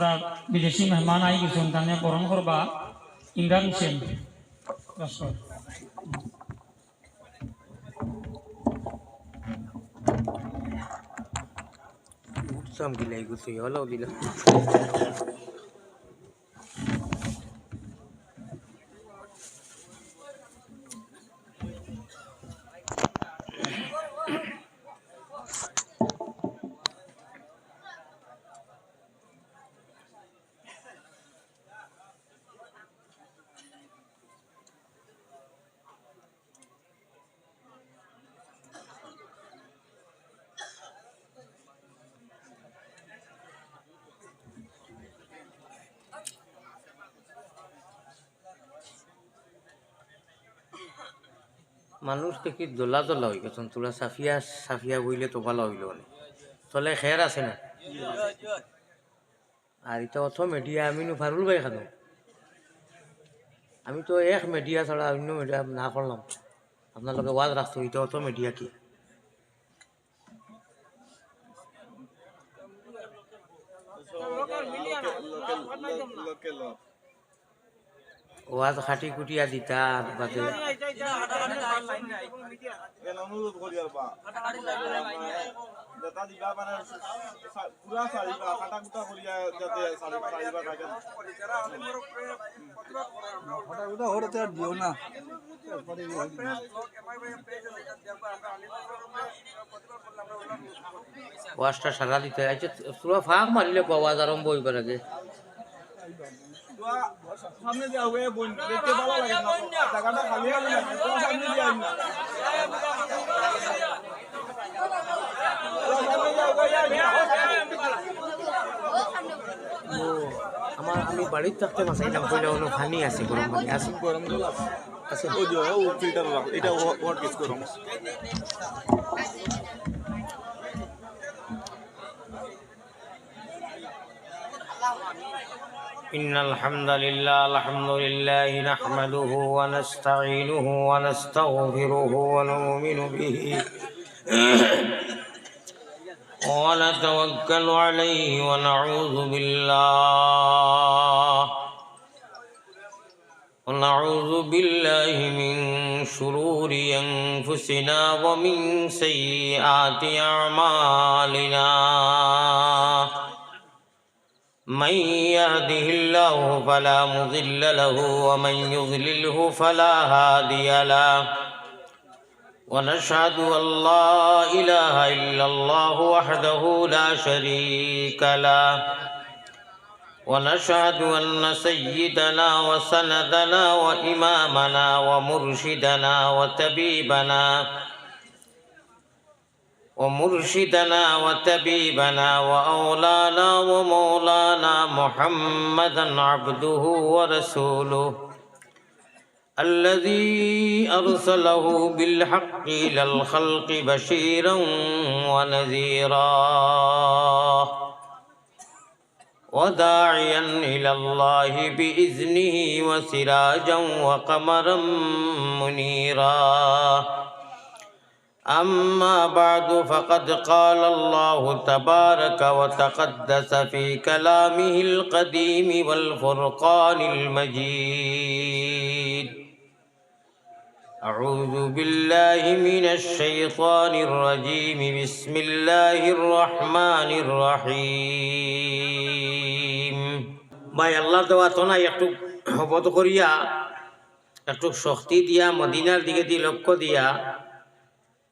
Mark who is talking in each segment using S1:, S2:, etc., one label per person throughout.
S1: আমরা বিদেশি মেহমান আই গেছেন তানে বরণ করবা Imran Hossain Laskar.
S2: Sam gila igu tuh ya Allah gila. মানুষ দেখি দোলা দোলা হয়ে গেছেন তোরা সাফিয়া সাফিয়া বইলে তো ভালো হইল না চলে খের আছে না আর এটা অত মিডিয়া আমি নো ফারুল ভাই খানো আমি তো এক মিডিয়া ছাড়া অন্য মিডিয়া না করলাম আপনার লোকে ওয়াজ রাখতো এটা অত মিডিয়া কি ওয়াজ খাটি কুটিয়া দিতা বাদে ওয়াজটা সারা দিতে আচ্ছা পুরো ফাঁক মারিলে ওয়াজ আরম্ভ হইবার আগে
S3: সামনে দিয়া ওয়ে বই দেখতে ভালো লাগে না জায়গাটা খালি হবে না সামনে দিয়া না
S2: আমার আমি বাড়িতে থাকতে মাসাইলাম কইলা হলো পানি আছে গরম পানি আছে
S3: গরম জল আছে ওই যে ও ফিল্টার রাখ এটা ওয়াট কিস গরম
S2: إن الحمد لله نحمده ونستعينه ونستغفره ونؤمن به ونتوكل عليه ونعوذ بالله من شرور أنفسنا ومن سيئات أعمالنا من يهده الله فلا مضل له ومن يضلله فلا هادي له ونشهد أن لا إله إلا الله وحده لا شريك له ونشهد أن سيدنا وسندنا وإمامنا ومرشدنا وطبيبنا وأولانا ومولانا محمدا عبده ورسوله الذي أرسله بالحق إلى الخلق بشيرا ونذيرا وداعيا إلى الله بإذنه وسراجا وقمرا منيرا أما بعد فقد قال الله تبارك وتقدس في كلامه القديم والفرقان المجيد أعوذ بالله من الشيطان الرجيم بسم الله الرحمن الرحيم ভাই আল্লাহর দেওয়া তো না একটু হবত করিয়া একটু শক্তি দিয়া মদিনার দিকে দিয়ে লক্ষ্য দিয়া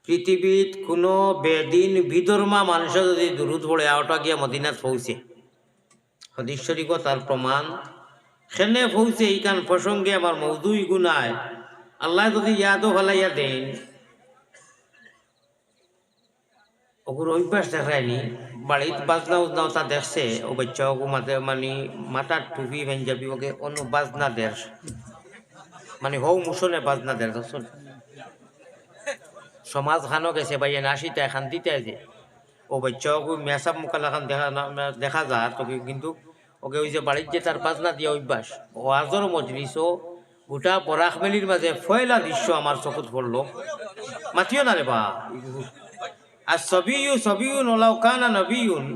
S2: পৃথিবীত কোনো বেদিন বিধর্মা মানুষ যদি দুরুদ পড়ে আওটা গিয়া মদিনাত পৌঁছে হাদিস শরীফ তার প্রমাণ সেনে পৌঁছে এইখান প্রসঙ্গে আমার মৌদুই গুনায় আল্লাহ যদি ইয়াদও ফেলাইয়া দেন ওগুর অভ্যাস দেখায়নি বাড়িত বাজনা উজনাও তা দেখছে ও বাচ্চা ওগু মাঝে মানে মাথার টুপি পাঞ্জাবি ওকে অন্য বাজনা দেশ মানে হৌ মুসলে বাজনা দেশ সমাজ খানো গেছে ভাই নাসিতে এখান দিতে আছে ও বাচ্চা ওকে মেসাব মুখাল এখন দেখা যায় তোকে কিন্তু ওকে ওই যে বাড়ির যে তার বাজনা দিয়া অভ্যাস ওয়াজর মজলিসও গোটা বরাক মেলির মাঝে ফয়লা দৃশ্য আমার চকুত পড়লো মাতিও না রে বা আর সবিউ নলাও কানা নবিউন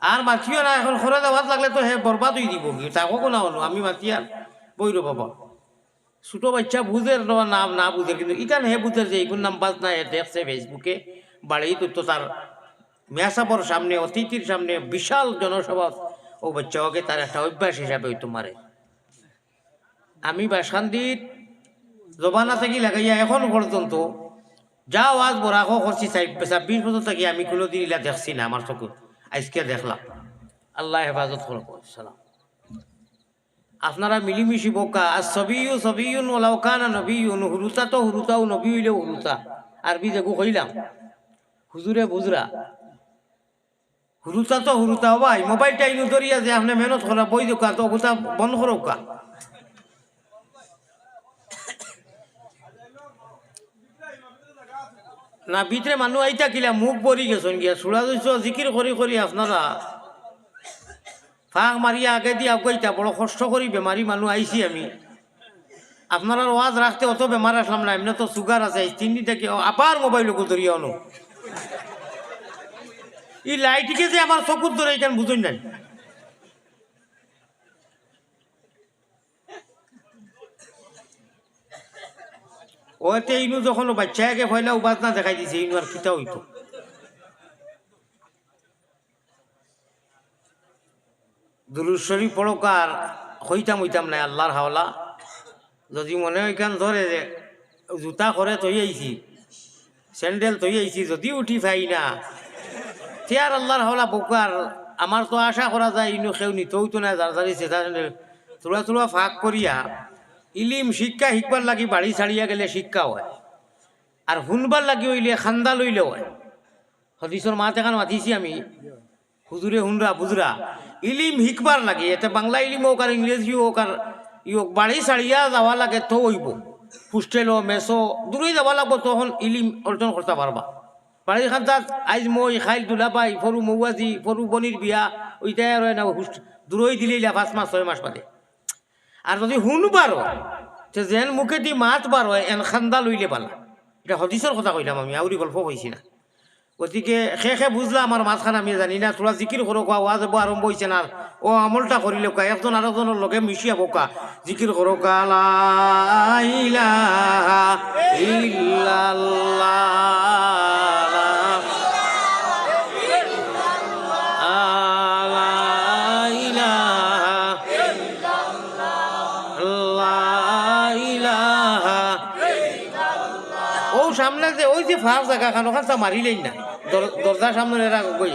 S2: আর মাতিও না, এখন খরা দেওয়ার লাগলে তো হে বরবাদ হয়ে দিব কি, তাকো কোনো হলো আমি মাতি আর বইর বাবা। ছোট বাচ্চা বুঝের নাম না বুঝে, কিন্তু ইখানে হে বুঝের যে এইগুলো নাম বাজ না দেখছে ফেসবুকে বাড়ি তো তার মেসাবর সামনে অতিথির সামনে বিশাল জনসভা ও বাচ্চাকে তার একটা অভ্যাস হিসাবে হইতো মারে। আমি বাসান্দির জবানা থেকে লাগাইয়া এখন পর্যন্ত যা আওয়াজ বরাকো করছি 26 বছর থেকে আমি কোনোদিন ইলা দেখছি না আমার চোখে, আজকে দেখলাম। আল্লাহ হেফাজত করব। সালাম। আপনারা মিলিমিশি বোকা আর সবিউ সবিউন ওলাও কানা নবিউন, হুরুতা তো হুরুতাও নবী হইলেও হুরুতা। আরবি দেখো কইলাম হুজুরে বুজরা, হুরুতা তো হুরুতা ভাই। মোবাইলটা ইনু ধরিয়া যে আপনি মেহনত করা বই দোকা তো হুতা বন্ধ করো কা। না ভিতরে মানুষ আইতা কিলা মুখ ভরি গেছেন গিয়া সুরা দইছ জিকির করি করি আপনারা ফাঁক মারিয়া আগে দিয়ে আগাইতা বড় কষ্ট করি বেমারি মানুষ আইছি আমি। আপনারা ওয়াজ রাখতে অত বেমার আসলাম না, এমনি তো সুগার আছে 3 দিন থেকে আবার মোবাইল ধরিয়া আনো। এই লাইটিকে যে আমার চকুর ধরে এখানে বুঝুন নাই। ওতে ইনু যখন বাচ্চাকে ফয়লা উবাস না দেখাই দিছে ইনু আর কিতা হইতো। দুরূদ শরীফ পড়কার হইতাম নাই আল্লাহর হাওলা। যদি মনে ওইখান ধরে যে জুতা করে তৈ আইছি, স্যান্ডেল তৈ আইছি, যদি উঠি পাই না আর আল্লাহর হাওলা বোকার। আমার তো আশা করা যায় ইনু কেউ নিতেও তো না, যার যারি সেটা তোলা ফাঁক করিয়া ইলিম শিক্ষা শিখবার লাগি বাড়ি ছাড়িয়া গেলে শিক্ষা হয়, আর শুনবার লাগি হইলে খান্দা লইলে হয়। হদিসর মাত এখন মাতিছি আমি, হুজুরে হুনরা বুজরা ইলিম শিখবার লাগে, এতে বাংলা ইলিম হোক আর ইংরেজি হোক আর হোক বাড়ি ছাড়িয়া যাওয়া লাগে তো হইব। হোস্টেলও মেসো দূরেই যাওয়া লাগবো, তখন ইলিম অর্জন করতে পারবা। বাড়ির খান্তাত আইজ মই খাইল দুলা পাই ফরু মৌয়াজি ফরু বনির বিয়া ওইটাই আর না দূরই দিলেই 5 মাস 6 মাস বাদে। আর যদি শুনবার হয় যেন মুখে দি মাত বার হয় এন খান্দা লইলে পালা। এটা হদিসের কথা কইলাম আমি, আউরি গল্প কইছি না। গতিকে খে বুঝলাম আমার মাঝখান আমি জানি না, তোরা জিকির করো কা ওয়াজ আরম্ভ হয়েছে না, ও আমলটা করিল কা একজন আরেকজনের লগে মিশিয়া বোকা জিকির করো কা লা ইলাহা ইল্লাল্লাহ সামনে যে ওই যে ফাঁস জায়গা খান ওখানটা মারিলেই না, দরজার সামনে গই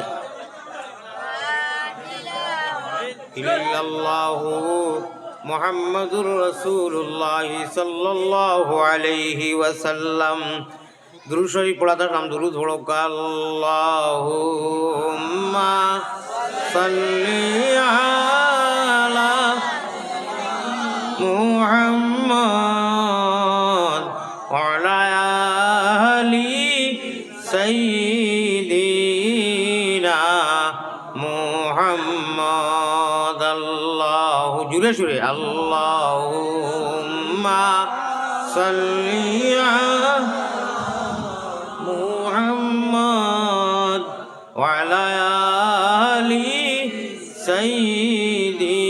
S2: ইল্লাল্লাহু মুহাম্মাদুর রাসূলুল্লাহ সাল্লাল্লাহু আলাইহি ওয়াসাল্লাম। দুরূদ শরীফ পড়াটার নাম দুরূদ পড়ো। আল্লাহুম্মা সাল্লি আলা মুহাম্মাদ ওয়া আলা সাইয়্যিদিনা মুহাম্মাদ। আল্লাহু জুরে সুরে আল্লাহুম্মা সাল্লি আলা মুহাম্মাদ ওয়া আলা আলি সাইয়্যিদিনা।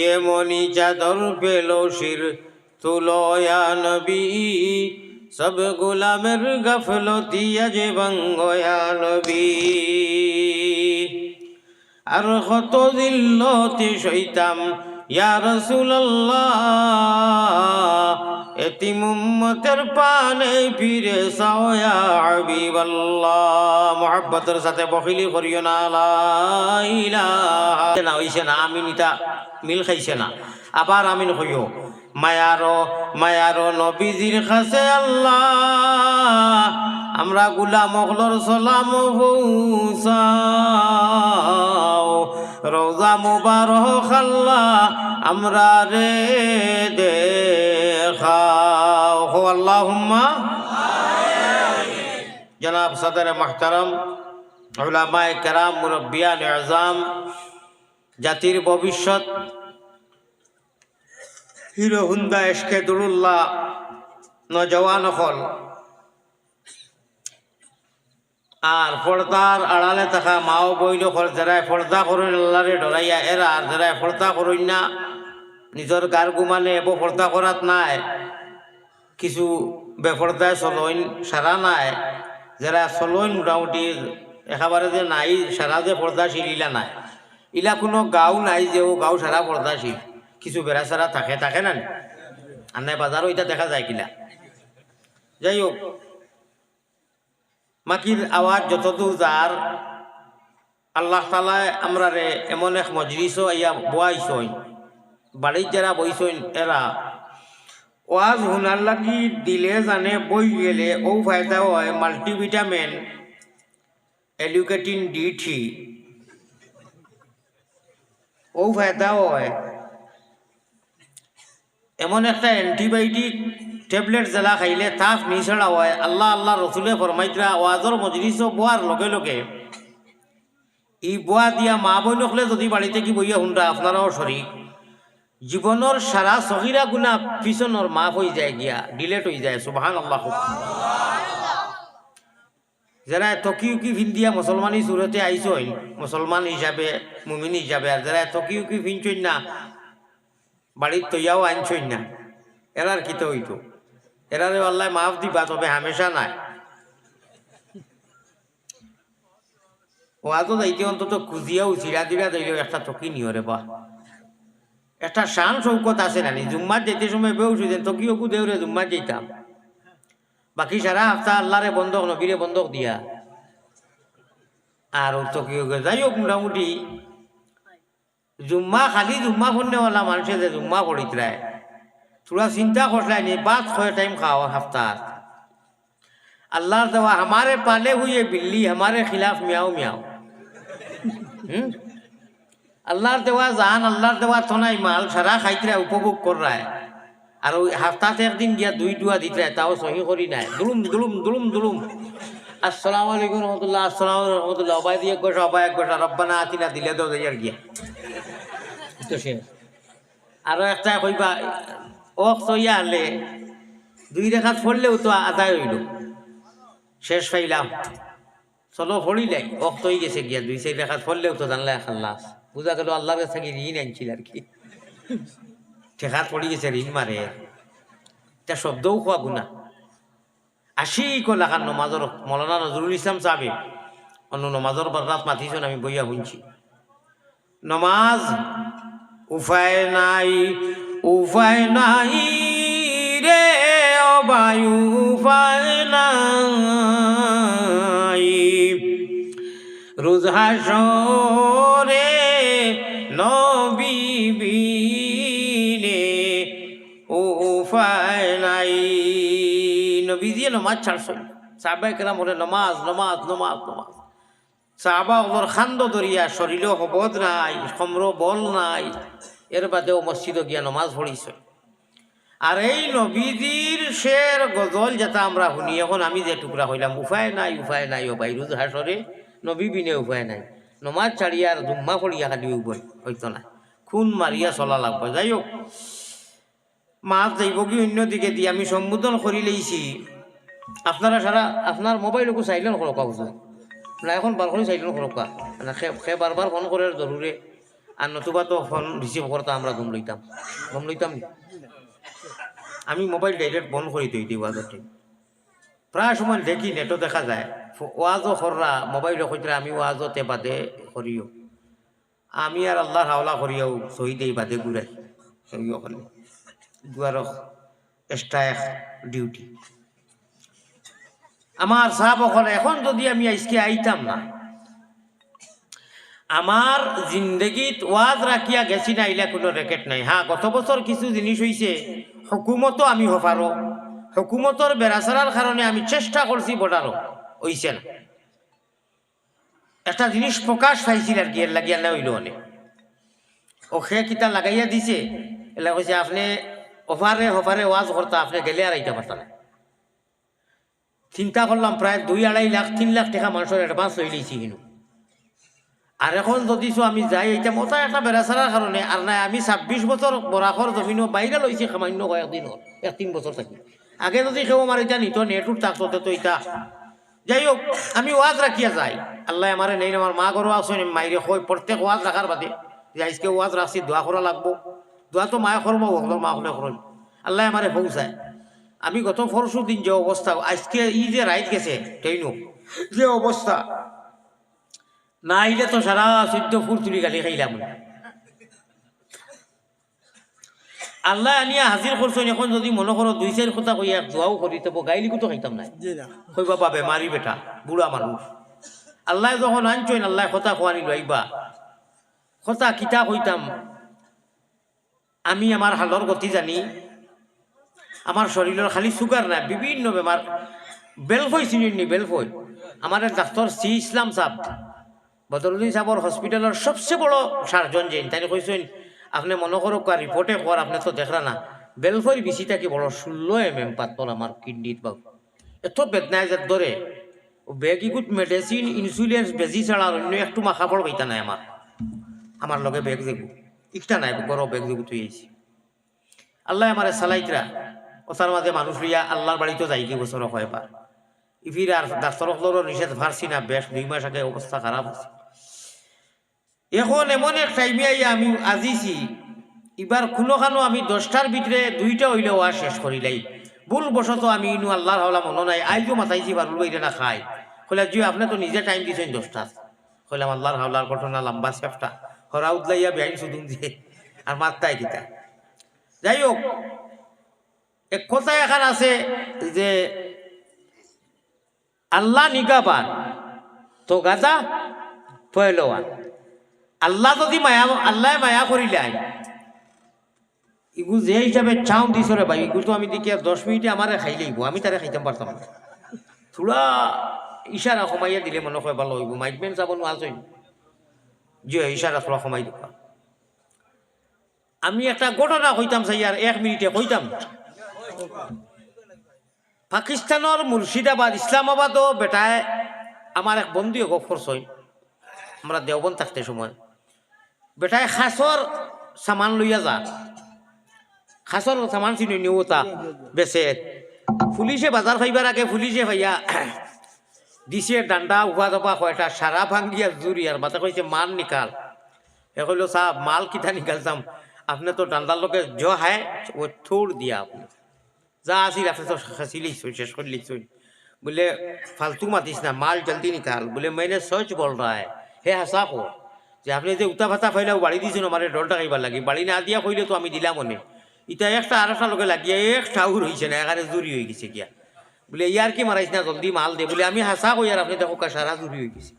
S2: ये मोनी चादर पेलो शिर तुलोया नबी, सब गुलामेर गफलती अजे बंगोया नबी। আর কত জিল্লতি সইতাম ইয়া রাসূলুল্লাহ, এতিম উম্মতের পানে ফিরে চাও ইয়া হাবিবাল্লাহ। মুহাব্বতের সাথে বখিলি করিও না, লা ইলাহা না হইছে না, আমিন ইতা মিল খাইছে না, আবার আমিন হইও। মায়ারো নবীজির কাছে আল্লাহ আমরা গুলাম অগলর সালাম পৌঁছাও, রওজা মুবারক আল্লাহ আমরা রে দেখাও। হো আল্লাহুম্মা জনাব সদর মুহতারাম উলামায়ে কেরাম মুরব্বিয়ান আযম, জাতির ভবিষ্যৎ হিরো হুন্দা এশকে দুরুল্লাহ নজওয়ান হল, আর পর্দার আড়ালে থাকা মাও বইল যারা পর্দা করুন আল্লাহরে ডরাইয়া এরা, আর যারা পর্দা করুন না নিজের গার গুমানে এব পর্দা করাত নাই, কিছু বেপর্দায় চলইন সারা নাই, যারা চলইন মোটামুটি একেবারে যে নাই সারা যে পর্দাশীল ইলা নাই, ইলা কোনো গাঁও নাই যে ও গাঁও সারা পর্দাশীল, কিছু বেড়া সারা থাকে না, আর নাই বাজারও এটা দেখা যায় কিলা। যাই হোক, মাকির আওয়াজ যতদূর যার আল্লাহ তাআলা আমরা রে এমন এক মজলিসও আইয়া বয়াইছই, বাড়ির যারা বইছইন এরা ওয়াজ হুনার লাগি দিলে জানে বই গেলে ও ফায়দা হয় মাল্টিভিটামিন এডুকেটিং ডিটি, ও ফায়দা হয় এমন একটা অ্যান্টিবায়োটিক ট্যাবলেট জেলা খাইলে তাপ নিছড়া হয়। আল্লাহ আল্লাহ রসুলে ফরমাইতরা ওয়াজর মজলিসও বোয়ার লগে লগে ই বোয়া দিয়া মা বই নকলে যদি বাড়িতে কি বইয়া হুন্ডা আপনারাও শরীর জীবনের সারা সহিরা গুণা পিছনের মাফ হয়ে যায় গিয়া ডিলেট হয়ে যায়। সুবহানাল্লাহ। যারা তকিউকি ভিন্দিয়া মুসলমানি সুরতে আইসইন মুসলমান হিসাবে মুমিন হিসাবে, আর যারা তকিউকি ভিনছইন না বাড়ির তৈয়াও আনছইন না, এরার কি তো হইতো, এরারে আল্লাহ মাফ দিবা, তবে হামেশা নাই। ও আজও যাইতে অন্তত খুঁজিয়াও চিরা দিরা দিলেও একটা তকি নিয়রে বা একটা শান শৌকত আছে নানি। জুম্মার যেতে সময় বেউ শুধু তকিওকু দেউরে জুম্মার যেতাম, বাকি সারা হাফতা আল্লাহরে বন্ধক নবীরে বন্ধক দিয়া আর তকিওকে। যাই হোক, মোটামুটি জুম্মা খালি জুম্মা ফোননেওয়ালা মানুষে যে জুম্মা পড়িত রায় তোরা চিন্তা করলাই নি বাদ ছয় টাইম খাওয়া হাফতার। আল্লাহর দেওয়া हमारे पाले हुए बिल्ली हमारे खिलाफ मियाओ मियाओ। আল্লাহর দেওয়া জান আল্লাহর দেওয়া থনাই মাল সারা খাইতরা উপভোগ করায়, আর ওই হাফতাতে একদিন গিয়া দুই দুয়া দিতে তাও সহি করি নাই। দুলুম দুলুম দুলুম দুলুম আসসালামু আলাইকুম রহমতুল্লাহ, আসসালামু রহমতুল্লাহ, অবাই দিয়ে গোসা অবাই গোসা রব্বানা আতিনা দিলে তো যাইয়ার গিয়া তো সে আরো একটা কইবা ও সইয়া আনলে দুই রেখাত পড়লেও তো আদায় হইল, শেষ পাইলাম চলো ফড়ি লাই অক্ত হয়ে গেছে গিয়া দুই চার রেখাত পড়লেও তো জানলে খাল্লাস বুঝা গেল আল্লাহর কাছে ঋণ আনছিল আর কি, ঠেকাত পড়ি গেছে ঋণ মারে এটা শব্দও খোয়া গুণা। আশি লাখান নমাজর মৌলানা নজরুল ইসলাম সাহেব অন্য নমাজর বররাত মাতিছেন, আমি বইয়া শুনছি। নমাজ উপায় নাই উপায় নাই রে অবায়ু উপায় নাই, রোজ হাসরে নবী বিনে উপায় নাই। নবী দিয়ে নমাজ ছাড়ছেন, সাহাবায়ে কেরাম বলে নমাজ নমাজ নমাজ নমাজ। সাহাবা ওর খান্দ দরিয়া শরীরও হবদ নাই, সমর বল নাই, এর বাদেও মসজিদ গিয়া নমাজ পড়িছে। আর এই নবীজির শের গজল যেটা আমরা শুনি এখন আমি যে টুকরা হইলাম উপায় নাই ও ভাই রোজ হাসরে নবী বিনে উপায় নাই, নমাজ ছাড়িয়া আর জুম্মা পড়িয়া খালি উপায় হইতো না, খুন মারিয়া চলা লাগবে। যাই হোক, মাছ যাইব কি অন্যদিকে দিয়ে আমি সম্বোধন করি লইছি। আপনারা সারা আপনার মোবাইলকো সাইলেন্ট করো কাউজন না, এখন বারখনি সাইলেন্ট করো কা না, সে বারবার ফোন করে জরুরে, আর নতুবা তো ফোন রিসিভ করতে আমরা গম লইতাম আমি মোবাইল ডাইরেক্ট বন্ধ করে দিই ওয়াজতে। প্রায় সময় দেখি নেটও দেখা যায় ওয়াজও খররা মোবাইলও খুঁজরা আমি ওয়াজতে বাদে করিও, আমি আর আল্লাহর হাওলা করিয়াও শহীদেই বাদে ঘুরাই সহিও হলে গুয়ার এক্সট্রা এক ডিউটি আমার সাহাব ওখানে। এখন যদি আমি আজকে আইতাম না, আমার জিন্দগিত ওয়াজ রাখিয়া গেছি না, ইলা কোনো রেকেট নাই। হ্যাঁ, গত বছর কিছু জিনিস হয়েছে, হুকুমতও আমি হফারো, হুকুমতর বেড়াচারার কারণে আমি চেষ্টা করছি বর্ডারও হইছে না, একটা জিনিস প্রকাশ পাইছিল আর কি, এর লাগিয়া না হইল অনেক ও সে কিতা লাগাইয়া দিছে, এলা কইছে আপনি হফারে ওয়াজ করতা, আপনি গেলে আর আইতে পারতা না। চিন্তা করলাম প্রায় 2-2.5 লাখ 3 লাখ টাকা মানুষের অ্যাডভান্স হয়ে লইছি কিন্তু। আর এখন যদি আমি যাই এটা মতো একটা বেড়াচারার কারণে, আর নাই আমি 26 বছর বরাকর জমিনও বাইরে লইছি সামান্য কয়েকদিন 1-3 বছর থাকি। আগে যদি কেউ আমার এটা নিত নেটুর থাকতো তো এটা যাই হোক আমি ওয়াজ রাখিয়া যাই, আল্লাহ আমারে নেই, আমার মা ঘরও আসেন, মাইরে কই প্রত্যেক ওয়াজ রাখার বাদে যে আজকে ওয়াজ রাখছি দোয়া করা লাগবো, দোয়া তো মায়ে করবো, মা হলে করল, আল্লাহ আমারে পৌঁছায়। আমি গত পরশু দিন যে অবস্থা, আজকে ই যে রাইত গেছে ট্রেনও যে অবস্থা, না আইলে তো সারা 14 ফুট তুলি গালি খাইলাম। আল্লাহ আনিয়া হাজির করছেন, এখন যদি মনে করো 2-4 কথা কইয়া দোয়াও করি তবু গাইলিকু তো খাইতাম না, কইবা বা বেমারি বেটা বুড়া মানুষ। আল্লাহ যখন আনছেন, আল্লাহ কথা খোয়ানি লইবা, কথা কিতা কইতাম, আমি আমার হালর গতি জানি, আমার শরীরের খালি সুগার না, বিভিন্ন বেমার, বেলফই চিনি, বেলফই আমার ডাক্তার সি ইসলাম সাহেব, বদরুদ্দিন সাহেবর হসপিটালের সবচেয়ে বড় সার্জন যেন, তাই কইছেন আপনি মনে করো রিপোর্টে কর, আপনি তো দেখরা না, বেলফই বেশি কি বড় 16 mm পাতল আমার কিডনির বাবু, এত বেদনায় যার ধরে বেগিগুট মেডিসিন ইনসুলিন বেজি ছাড়া অন্য একটু মাখা পড় হইতা নাই আমার লগে বেগ যেগু ইটা নাই, বড় বেগ যেগু তুই আইছি। আল্লাহ আমার সালাইতরা ওটার মাঝে মানুষ লইয়া আল্লাহর বাড়িতে যাই কি বছর কয়বার, ইফির আর ডাক্তারগুলোরও নিষেধ ভারছি না, বেশ 2 মাস আগে অবস্থা খারাপ আছে। এখন এমন এক টাইমে আমি আজিছি, এবার কোনোখানো আমি 10টার ভিতরে 2টা হইলে ওয়া শেষ করিলাই, ভুল বশত আমি ইনু আল্লাহর হাওলা মনে নাই, আইজও মাথাইছি বারুল বাইরে না খাই, কইলা জি আপনি তো নিজে টাইম দিয়েছেন 10টা, কইলাম আল্লাহর হাওলার ঘটনা লম্বা সেফটা হরা উদলাইয়া বেআইন সুদুম দিয়ে আর মাত্রাই দিতা। যাই হোক, এক কথা এখন আছে যে আল্লাহ নিগাবান তো গাজা পয়লোয়ান, আল্লাহ যদি মায়া, আল্লাহ মায়া করিলাই ইগু যে হিসাবে চাও দিছ রে ভাই, ইগু তো আমি দেখি আর 10 মিনিটে আমারে খাই লইব, আমি তারে খাইতাম পারতাম না, থোড়া ইশারা কমাইয়া দিলে মনে হয় ভালো হইব, মাইকমেন যাব নোয়াজই যে ইশারা থোড়া কমাই দিব। আমি একটা ঘটনা কইতাম চাই আর 1 মিনিটে কইতাম। পাকিস্তানের মুর্শিদাবাদ ইসলামাবাদও বেটায় আমার এক বন্ধু গপ করছই, আমরা দেওবন থাকতে সময় বেটায় খাসর সামান লইয়া যা, খাসর সামান চিনি নিউতা বেছে, পুলিশে বাজার খাইবার আগে পুলিশে ভাইয়া দিছে ডান্ডা উভা দপা কয়টা সারা ভাঙ্গিয়া জুরি আর মাথা কইছে মাল নিকাল, এ কইল সাহেব মাল কিতা নিকালতাম, আপনি তো ডান্ডার লোকে জ হায় ও থোড় দিয়া আপনি যা আসিল আপনি তো খাসিলিস শেষ করে লিস, বলে ফালতু মাতিস না, মাল জলদি নিকাল, বলে मैंने सच बोल रहा है, হে হাসা কো যে আপনি যে উতা ভাতা ফাইলা বাড়ি দিয়েছেন আমার ডলটা খাইবার লাগে, বাড়ি না দিয়া কইলে তো আমি দিলাম মনে, ইটা একটা আর একটা লোকে লাগিয়ে এক ঠাউর হয়েছে না, এখানে জুরি হয়ে গেছে গিয়া, বলে ইয়ার কি মারাইস না জলদি মাল দে, বলে আমি হাসা কই আর আপনি দেখো সারা জুরি হয়ে গেছে।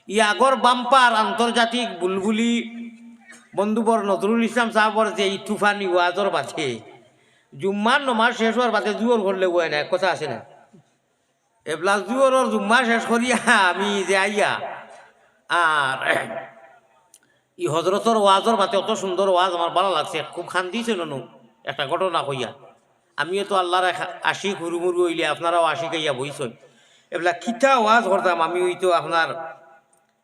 S2: ই আগর বাম্পার আন্তর্জাতিক বুলবুলি বন্ধুবর নজরুল ইসলাম সাহাবর যে ই তুফানি ওয়াজর বাঁধে জুম্মার নমাজ শেষ হওয়ার বাদে জুয়োর করলে বই না, কথা আছে না, এবলা জুয়োর জুম্মা শেষ করিয়া আমি যে আইয়া আর ই হজরতর ওয়াজর বাতে অত সুন্দর ওয়াজ আমার ভালো লাগছে, খুব শান্তি ছিল নো। একটা ঘটনা কইয়া, আমিও তো আল্লাহর আশিক হুরুমুরু হইলে আপনারাও আশিক আইয়া বইছেন, এবলা কিতা ওয়াজ করতাম আমি, ওই তো আপনার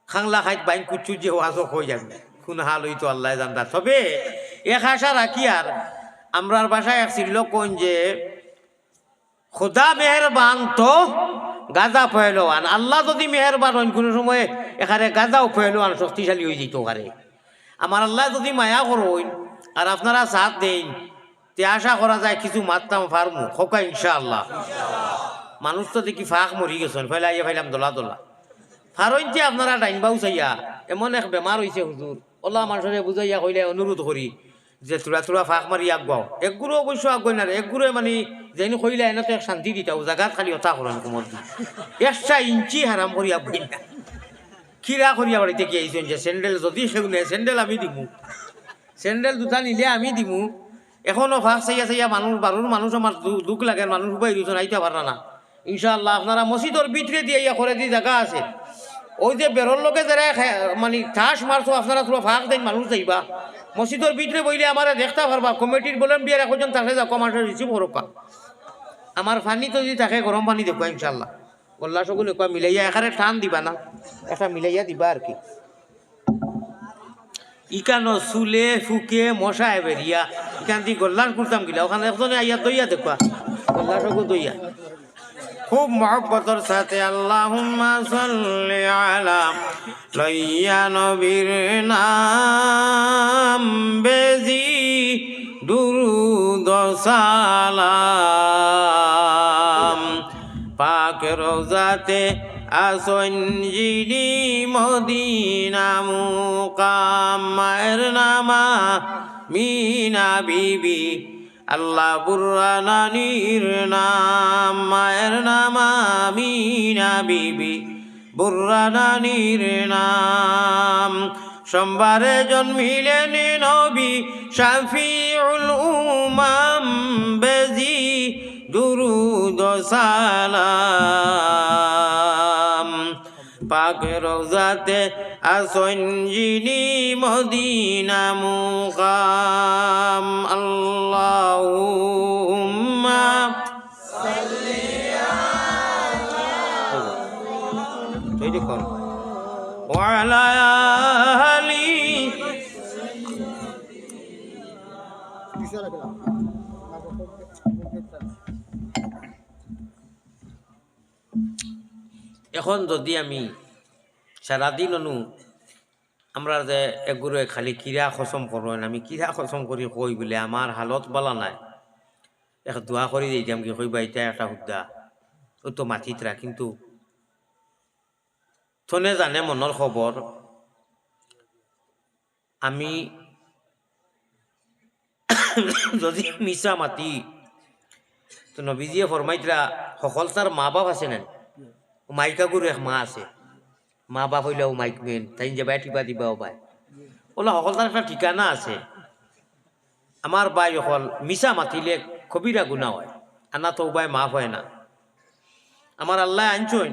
S2: খাংলা খাইত বাইন কুচু যে ওয়াজও হয়ে যাবে কোন হাল হইতো আল্লাহ জানতা। তবে এক আশা রাখি আর আমরার বাসায় এক ছিল কোন যে খোদা মেহরবান তো গাজা পহেলোয়ান, আল্লাহ যদি মেহরবান হন কোনো সময় এখানে গাজাও পহেলোয়ান শক্তিশালী হয়ে যেত পারে। আমার আল্লাহ যদি মায়া করুন আর আপনারা সাথ দেন তে আশা করা যায় কিছু মারতাম ফার্মু খোকা ইনশাআল্লাহ। মানুষ তো দেখি ফাঁক মরি গেছেন, ফেলাইয়া ফেলাম দোলা দোলা ফারইনতে আপনারা ডাইনবাউ চাইয়া এমন এক বেমার হয়েছে হুজুর, ওলা মানুষরে বুঝাইয়া কইলে অনুরোধ করি যে তোরা তোরা ফাঁক মারি আগাও, একগুলো অবশ্য আগুই না, একগুলো মানে যেন কইলে এনে তো এক শান্তি দিতাও, জায়গাত খালি অথা করেন কোমর দি 1 ইঞ্চি হারাম করি আগুই না। খিরা করিয়া বাড়িতে কি আইছেন যে স্যান্ডেল যদি সেগুনে স্যান্ডেল আমি দিমু, স্যান্ডেল দুটা নিলে আমি দিমু। এখনো ফাঁক চাইয়া চাইয়া মানুষ বারুর মানুষ আমার দুঃখ লাগে, মানুষ উপায় দিয়েছেন আইতে পারা না। ইনশাআল্লাহ আপনারা মসজিদর ভিতরে দিয়ে ইয়া করে দিয়ে জায়গা আছে, ওই যে বেরোর লোকে যারা মানে ঠাস মারছো আপনারা তোরা ফাঁক দেন মানুষ যাইবা মসজিদের ভিতরে বইলে আমার দেখতে পারবা। কমিটির বলেন বিয়ার এখন থাকে যাও কমার্সের রিসিভ করবা, আমার পানি তো যদি থাকে গরম পানি দেখবা ইনশাল্লাহ গল্লা সগুলো মিলাইয়া এখানে টান দিবা না, একটা মিলাইয়া দিবা আর কি। ইকানো চুলে ফুকে মশা বেরিয়া ইকান দি গল্লার করতাম গিলা ওখানে একজনে আইয়া দইয়া দেখবা গল্লা সগু দইয়া খুব মহব্বতের সাথে আল্লাহুম্মা সাল্লি আলা লইয়া নবীর নাম বেজি দুরুদ সালাম পাক রওজাতে আসন জিনি মদিনা মুকাম মায়ের নামা মিনা বিবি আল্লাহ বুর্রানানির নাম মায়ের নামা মিনা বিবি বুর্রানানির নাম সোমবারে জন্মিলেন নবী শাফিউল উমাম বেজি দুরুদ সালাম পাক রওজাতে আসন জিনি মদিনা মুকাম আল্লাহুম্মা সাল্লি আলা ওয়া আলা আলি এখন যদি আমি সারাদিন অনু আমরা যে এগুলো খালি কিরা খসম করেন আমি কিরা খসম করি কই বলে আমার হালত বলা নাই এক দোয়া করে দিতাম কি কইবা এটা একটা হুদ্দা ও তো মাথিতরা কিন্তু থনে জানে মনের খবর আমি যদি মিছা মাতি তো নবীজিয়ে ফরমাইতরা সকল তার মা বাপ আছে না মাইকা গুরু এক মা আছে মা বাপ হইলেও মাইক মেন তাই যে বাই টিপা দিবাও বাই ওলা সকল তার একটা ঠিকানা আছে আমার বাই সকল মিছা মাতিলে কবিরা গুণা হয় আনা তো বাই মাফ হয় না আমার আল্লাহ আনছইন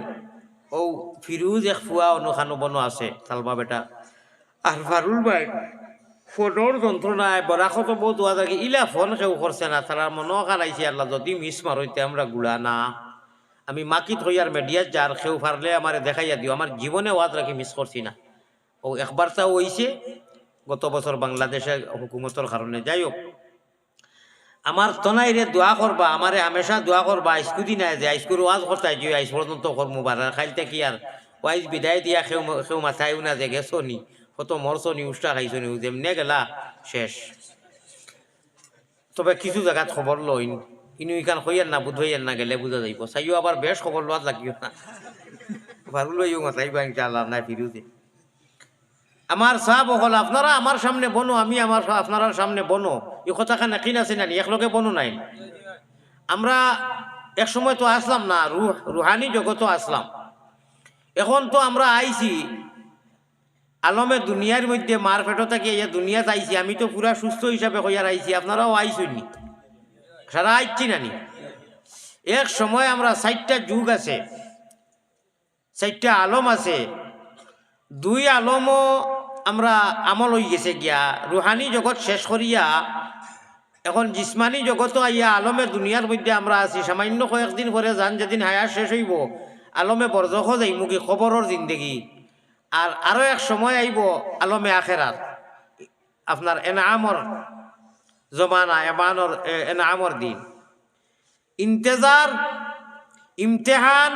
S2: ও ফিরুজ এক ফুয়া অনুখানো বনো আছে সালবা বেটা আর ফারুল ভাই ফোনের যন্ত্রণায় বরাকত বহুত দোয়া থাকে ইলা ফোন কেউ করছে না তার মনও কারাইছে আল্লাহ যদি মিস মারইতে আমরা গুড়া না আমি মাকিত হইয়ার মেডিয়াত যার কেউ ফারলে আমার দেখাইয়া দিও আমার জীবনে ওয়াজ রাখি মিস করছি না ও একবার তাও হইছে গত বছর বাংলাদেশের হুকুমতের কারণে যাই হোক আমার তনাইরে দোয়া করবা আমারে হামেশা দোয়া করবা আইসকুদি নাই যে আইসকুর ওয়াজ করতাই যে আইস পর্যন্ত কর্ম বাড়ার খাইলতে কি আর ওয়াইজ বিদায় দিয়া কেউ কেউ মাথায়ও না যে গেছো নি কত মরছো নি উষ্টা খাইছো নি যেমনে গেলা শেষ তবে কিছু জায়গাত খবর লইন ইনু ইখান হইয়ার না বুধ হইয়ার না গেলে বুঝা যাইব চাইও আবার বেশ খবর লোয়াত লাগিও না ভালো লইও মাথাইবা ইনশাআল্লাহ না ফিরুতে আমার সাহাব হল আপনারা আমার সামনে বনো আমি আমার আপনার সামনে বনো এই কথাখান একই আছে না একলগে বনো নাই আমরা এক সময় তো আসলাম না রুহানি জগত আসলাম এখন তো আমরা আইছি আলমে দুনিয়ার মধ্যে মার পেটো থেকে এই দুনিয়াতে আইছি আমি তো পুরা সুস্থ হিসাবে হইয়ার আইছি আপনারাও আইসুনি সারা আইছি নানি এক সময় আমরা 4টা যুগ আছে 4টা আলম আছে 2 আলমও আমরা আমল হয়ে গেছে গিয়া রুহানি জগৎ শেষ করিয়া এখন জিসমানি জগত আইয়া আলমে দুনিয়ার মধ্যে আমরা আছি সামান্য কয়েকদিন পরে যান যেদিন হায়ার শেষ হইব আলমে বরজখ যাইব কি খবরের জিন্দগি আর আরো এক সময় আইব আলমে আখেরাত আপনার এনামর জমানা এনামর দিন ইন্তেজার ইমতেহান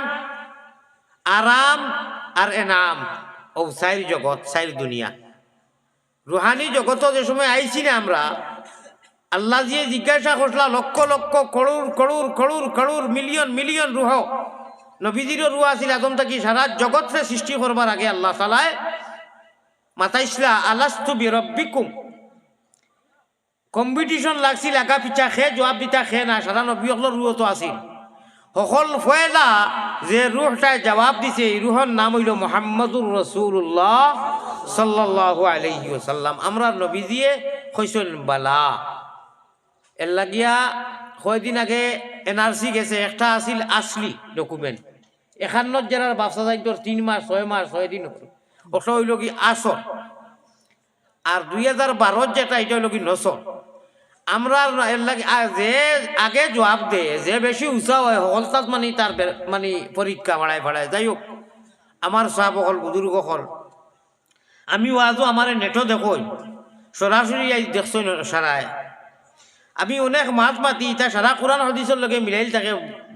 S2: আরাম আর এনাম ও সাইর জগৎ সাইর দুনিয়া রুহানি জগত যে সময় আইছি না আমরা আল্লাহ যে জিজ্ঞাসা করলা লক্ষ লক্ষ করুর করুর করুর করুর মিলিয়ন মিলিয়ন রুহ নবীজিরও রুহ আছিল আদম থাকি সারা জগৎরে সৃষ্টি করবার আগে আল্লাহ তাআলায় মাতাইছলা আলাস্তু বিরব্বিকুম কম্পিটিশন লাগছিল আগা পিছা খে জবাব দিতা খে না সারা নবী সকলের রুহ তো আছিল সকল ফয়লা যে রুহটায় জবাব দিছে এই রুহর নাম হইল মুহাম্মদুর রাসূলুল্লাহ সাল্লাল্লাহু আলাইহি ওয়াসাল্লাম আমরা নবীজিয়ে কইছেন বালা এর লাগিয়া কয়দিন আগে এনআরসি গেছে একটা আছিল আসলি ডকুমেন্ট 51 জেলার ব্যবসা যাইতো 3 মাস 6 মাস 6 দিন ওটা হইল কি আসর আর 2012 যেটা এটা হইল কি নসর আমরা এর লাগে যে আগে জবাব দে যে বেশি উঁচা হয় হলতাত মানে তার মানে পরীক্ষা বাড়ায় যাই হোক আমার সাহাব হল বুজুর্গ হল আমি আজও আমার নেটও দেখো সরাসরি দেখছ সারায় আমি অনেক মাত মাতি ইতা সারা কোরআন হদিসের লগে মিলাইল থাকে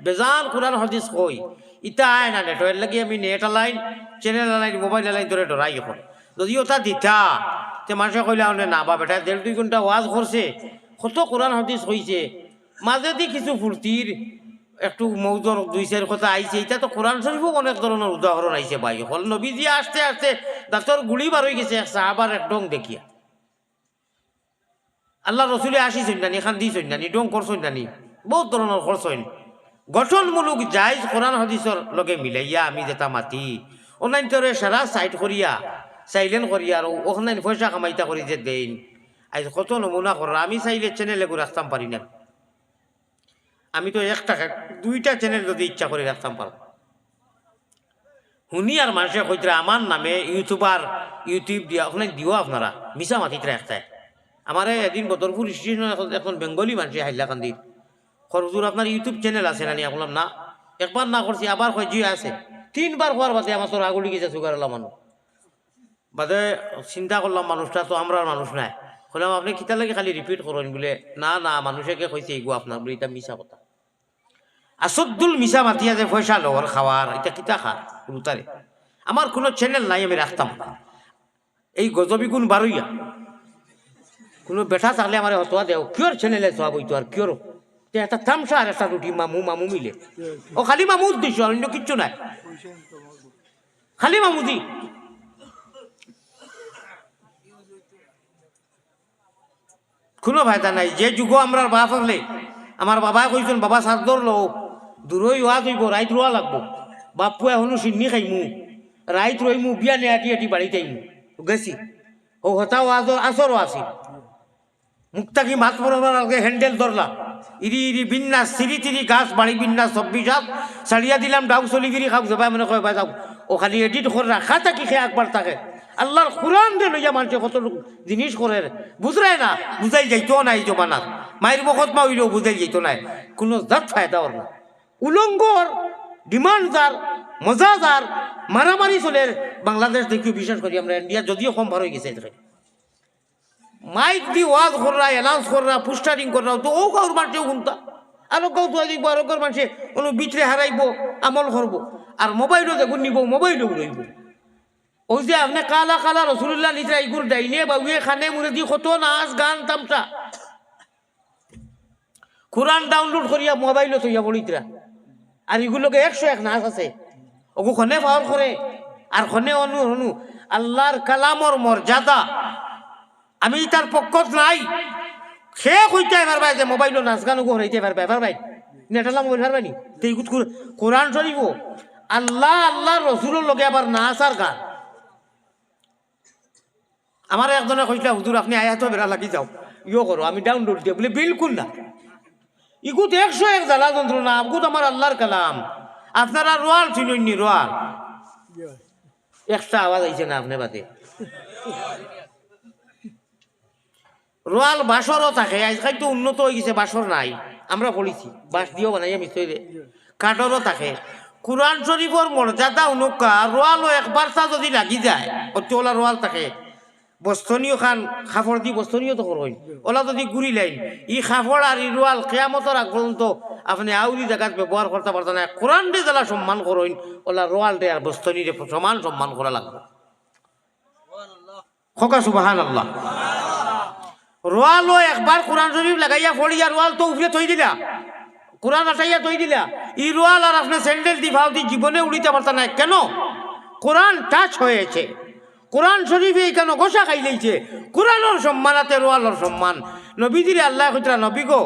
S2: বেজান কোরআন হদিস কই ইতা আয় না নেটের লাগি আমি নেট আলাইন চ্যানেল আলাইন মোবাইল আলাইন ধরে ডরাই এখন যদি ওটা দিতা তে মানুষে কইলা না বা বেটা 1.5-2 ঘন্টা ওয়াজ করছে কত কোরআন হদিস হইছে মাঝে দি কিছু ফুর্তির একটু মৌজর 2-4 কথা আইছে এটা তো কোরআন শরীফও অনেক ধরনের উদাহরণ আইছে ভাই হল নবীজি আসতে আসতে দাঁতর গুলি বার হয়ে গেছে এক সাহাবার এক ডং দেখিয়া আল্লাহ রসুলে আসিছেন নানি এখান দিয়েছেন নানি ডং করছেন নানি বহুত ধরনের করছেন গঠনমূলক জায়জ কোরআন হাদিসের লগে মিলাইয়া আমি যেটা মাতি অনলাইন তোরে সারা সাইট করিয়া সাইলেন্ট করিয়া আর ওখানে পয়সা কামাইতা করি যে দেন আজ কত নমুনা করা আমি চাইলে চ্যানেলে করে রাখতাম পারি না আমি তো 1 টাকা 2টা চ্যানেল যদি ইচ্ছা করে রাখতাম পারব শুনি আর মানুষের কইতরা আমার নামে ইউটিউব দিয়া ওখানে দিও আপনারা মিশা মাতিতে রাখতে আমার এদিন বদরপুর স্টেশন এখন বেঙ্গলি মানুষ হাইলাকান্দির খরচুর আপনার ইউটিউব চ্যানেল আছে না বললাম না একবার না করছি আবার কয় জি আছে 3বার হওয়ার বাদে আমার তোর আগুলি গেছে সুগার মানুষ বাদে চিন্তা করলাম মানুষটা তো আমরা মানুষ নাই বললাম আপনি কিতা লাগে খালি রিপিট করেন বলে না না মানুষকে কইছে এগো আপনার বলে এটা মিশা কথা আসদ্দুল মিশা মাতিয়া যে পয়সা লওয়ার খাওয়ার এটা কিতা খা রুতারে আমার কোনো চ্যানেল নাই আমি রাখতাম এই গজবি গুণ বারইয়া কোনো বেটা থাকলে আমার হতোয়া দেও কিয়র চ্যানেলে সব হইতো আর কিয়র একটা তামসা আর একটা রুটি মামু মিলে ও খালি মামু উদ্দেশ্য অন্য কিচ্ছু নাই খালি মামুদি কোনো ফায়দা নাই যে যুগ আমরা বাপ হলে আমার বাবা কইছেন বাবা সাদর লো দূরই হওয়া যাইব রাইত রোয়া লাগবো বাপ পুয়া হনু সিন্নি খাইমু রাইত রইমু বিয়া নেয়াটি এটি বাড়িতে আইমু গেছি ও হতাও আসরও আসি মুক্তাকি মাছ পড়াবার আগে হ্যান্ডেল ধরলাম ইরি বিন্যাস সিঁড়ি গাছ বাড়ি বিন্যাস 26 হাত ছাড়িয়া দিলাম ডাউ চলিগিরি খাও যাবা মানে কয় বা যাও ও খালি এডিট করে রাখা থাকি খেয়ে একবার থাকে আল্লাহর কোরআন দিয়ে লইয়া মানুষে কত জিনিস করে বুঝরায় না বুঝাই যাইতো না এই জমানাত মায়ের মকদমা হইলেও বুঝাই যাইতো না কোনো জাত ফায়দা ওর না উলঙ্গর ডিমান্ড যার মজা যার মারামারি চলে বাংলাদেশ দেখিও বিশেষ করি আমরা ইন্ডিয়া যদিও কম ভার হয়ে গেছে মাইক দি ওয়াজ করা অ্যানাউন্স করা পোস্টারিং করা তো ও কাউর মানুষেও শুনতা আরো কাউ তো দেখবো আরো কাউর মানুষে কোনো বিচরে হারাইব আমল করবো আর মোবাইলও দেখুন নিব মোবাইলও রইব ওই যে আপনি কালা কালা রসুল্লাহ নিজরা ইগুর ডাইনে বাবুয়ে খানে মুরে দি কত নাচ গান তামসা কোরআন ডাউনলোড করিয়া মোবাইলও থইয়া বলিতরা আর এগুলোকে 101 নাচ আছে ওগু খনে পাওয়ার করে আর খনে অনু আল্লাহর কালামর মর্যাদা আমি তার পক্ষত নাই সে কইতে পারবাই যে মোবাইলও নাচ গান ওগু হরাইতে পারবাই নেটালা মোবাইল পারবানি তেই কোরআন শরীফ আল্লাহ রসুলের লগে আবার নাচ আর গান আমার একজনে কইলা হুজুর আপনি আয়াত বেড়া লাগি যাও ইয়ে করো আমি ডাউনলোড দিয়ে বলে বিলকুল না ইগুত 101 জ্বালা যন্ত্রণা আবগুত আমার আল্লাহর কালাম আপনারা রোয়াল চিননি রোয়াল একটা আওয়াজ আইছে না আপনি বাদে রোয়াল বাসরও থাকে আজকাল তো উন্নত হয়ে গেছে বাসর নাই আমরা পড়েছি বাস দিয়েও বানাই মিশরে কাঠরও থাকে কোরআন শরীফর মর্যাদা অনুকা রোয়ালও একবার তা যদি লাগি যায় অতলা রোয়াল থাকে বস্তনীয় খান খাফড় দি বস্তনীয় তো করবেন ওলা যদি ঘুরি লাইন ই খাফড় আর ই রোয়াল কেয়ামতর আগ পর্যন্ত আপনি আউরি জায়গাত ব্যবহার করতে পারতেন না কোরআন দিয়ে যারা সম্মান করেন ওলা রোয়াল দে আর বস্তনীরে সমান সম্মান করা লাগবে খোকা সুবহানাল্লাহ রোয়ালও একবার কোরআন শরীফ লাগাইয়া ফড়িয়া রোয়াল তো উপরে থই দিলা কোরআন আটাইয়া থই দিলা ই রোয়াল আর আপনি স্যান্ডেল দি ভাও দি জীবনে উড়িতে পারতেন না কেন কোরআন টাচ হয়েছে কোরআন শরীফে কেন গোসা খাইলেইছে কোরআনের সম্মানাতে রোয়ালর সম্মান নবীজিরে আল্লাহ কইতরা নবী গো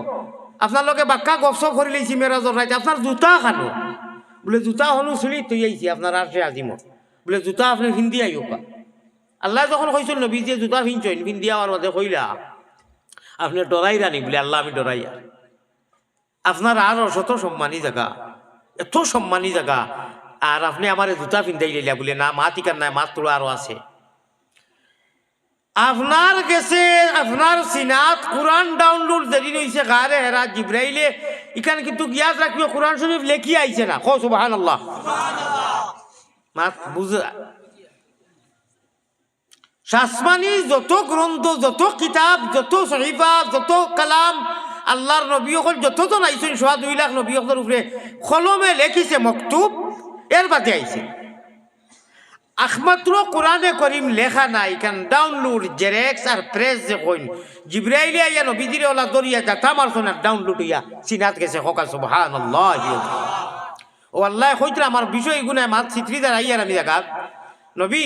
S2: আপনার লগে বাক্কা গপসপ করে লইছি মেরাজর রাইতে আপনার জুতা খানো বলে জুতা হনু চুলি তুই আইছি আপনার আরশে আজিমত বলে জুতা আপনি ভিন্দি আইকা আল্লাহ যখন কইছিল নবীজি জুতা ভিনছইন ভিন্দি আমার মধ্যে কইলা আপনি ডরাই রানি বলে আল্লাহ আমি ডরাইয়া আপনার আর শত সম্মানী জায়গা এত সম্মানী জায়গা আর আপনি আমার জুতা পিন্ধাই লাইলা বলে না মা টিকার নাই মাছ তোলা আরো আছে আপনার কাছে আপনার সিনাত কোরআন ডাউনলোড দেরি হয়েছে গারে হেরা জিব্রাইলে এখানে কিন্তু গিয়াজ রাখিও কোরআন শরীফ লেখি আইছে না কও সুবহানাল্লাহ মা বুঝা শাসমানি যত গ্রন্থ যত কিতাব যত সহিফা যত কালাম আল্লাহর নবী হল যতজন আইছেন 2.5 লাখ নবী হলের উপরে কলমে লেখিছে মকতুব এর বাদে আইছে একমাত্র কোরআনে করিম লেখা নাই কারণ ডাউনলোড জেরেক্স আর প্রেস যে কইন জিব্রাইল আইয়া নবীজিরে ওলা দরিয়া যাতা মারছন আর ডাউনলোড হইয়া সিনাত গেছে হকা সুবহানাল্লাহ ও আল্লাহ কইতরা আমার বিষয় গুনায় মাত চিত্রিদার আইয়ার আমি দেখা নবী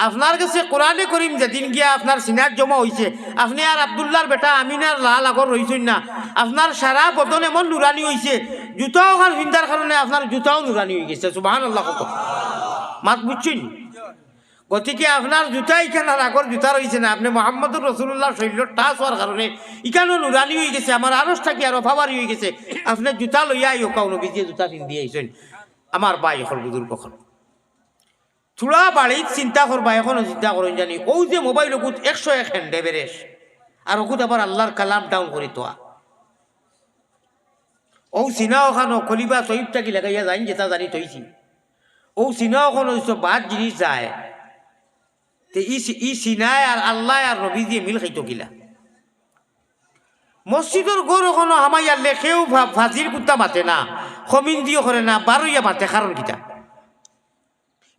S2: আপনার কাছে কোরআনে করিম যেদিন গিয়া আপনার সিনাত জমা হইছে আপনি আর আব্দুল্লাহর বেটা আমিনার লাল আগর রইছেন না আপনার সারা বদন এমন নুরানি হইছে জুতাও খান হিন্দার কারণে আপনার জুতাও নুরানি হয়ে গেছে সুবহানাল্লাহ কত মাত বুঝছেন গতিকে আপনার জুতা ইখানার আগর জুতা রয়েছে না আপনি মোহাম্মদুর রসুল্লাহ শরীর টাচ হওয়ার কারণে ইখানো নুরানি হয়ে গেছে আমার আরসটা কি আরো ফাবারি হয়ে গেছে আপনি জুতা লইয়া আইও কাউন বিজিয়ে জুতা পিন্দি আইছেন আমার বাই এখন বুজুর কখন চূড়া বাড়িত চিন্তা করবা এখনো চিন্তা করেন জানি ও যে মোবাইল ওকুত 101 হ্যান্ডে বেরেস আর ওকুত আবার আল্লাহর কালাম ডাউন করি তোয়া ও সিনা ওখানো কলিবা সহিবটা কি লাগাইয়া যাইন যেটা জানি তৈছি ও সিনা ওখানো বাদ জিনিস যায় তে ই সিনায় আর আল্লাহ আর নবী দিয়ে মিল খাইতো কিলা মসজিদের গড় ওখানো হামাইয়ার লেখেও ফাজির কুত্তা মাতে না খমিন দিও করে না বারইয়া মাতে কারণ কিটা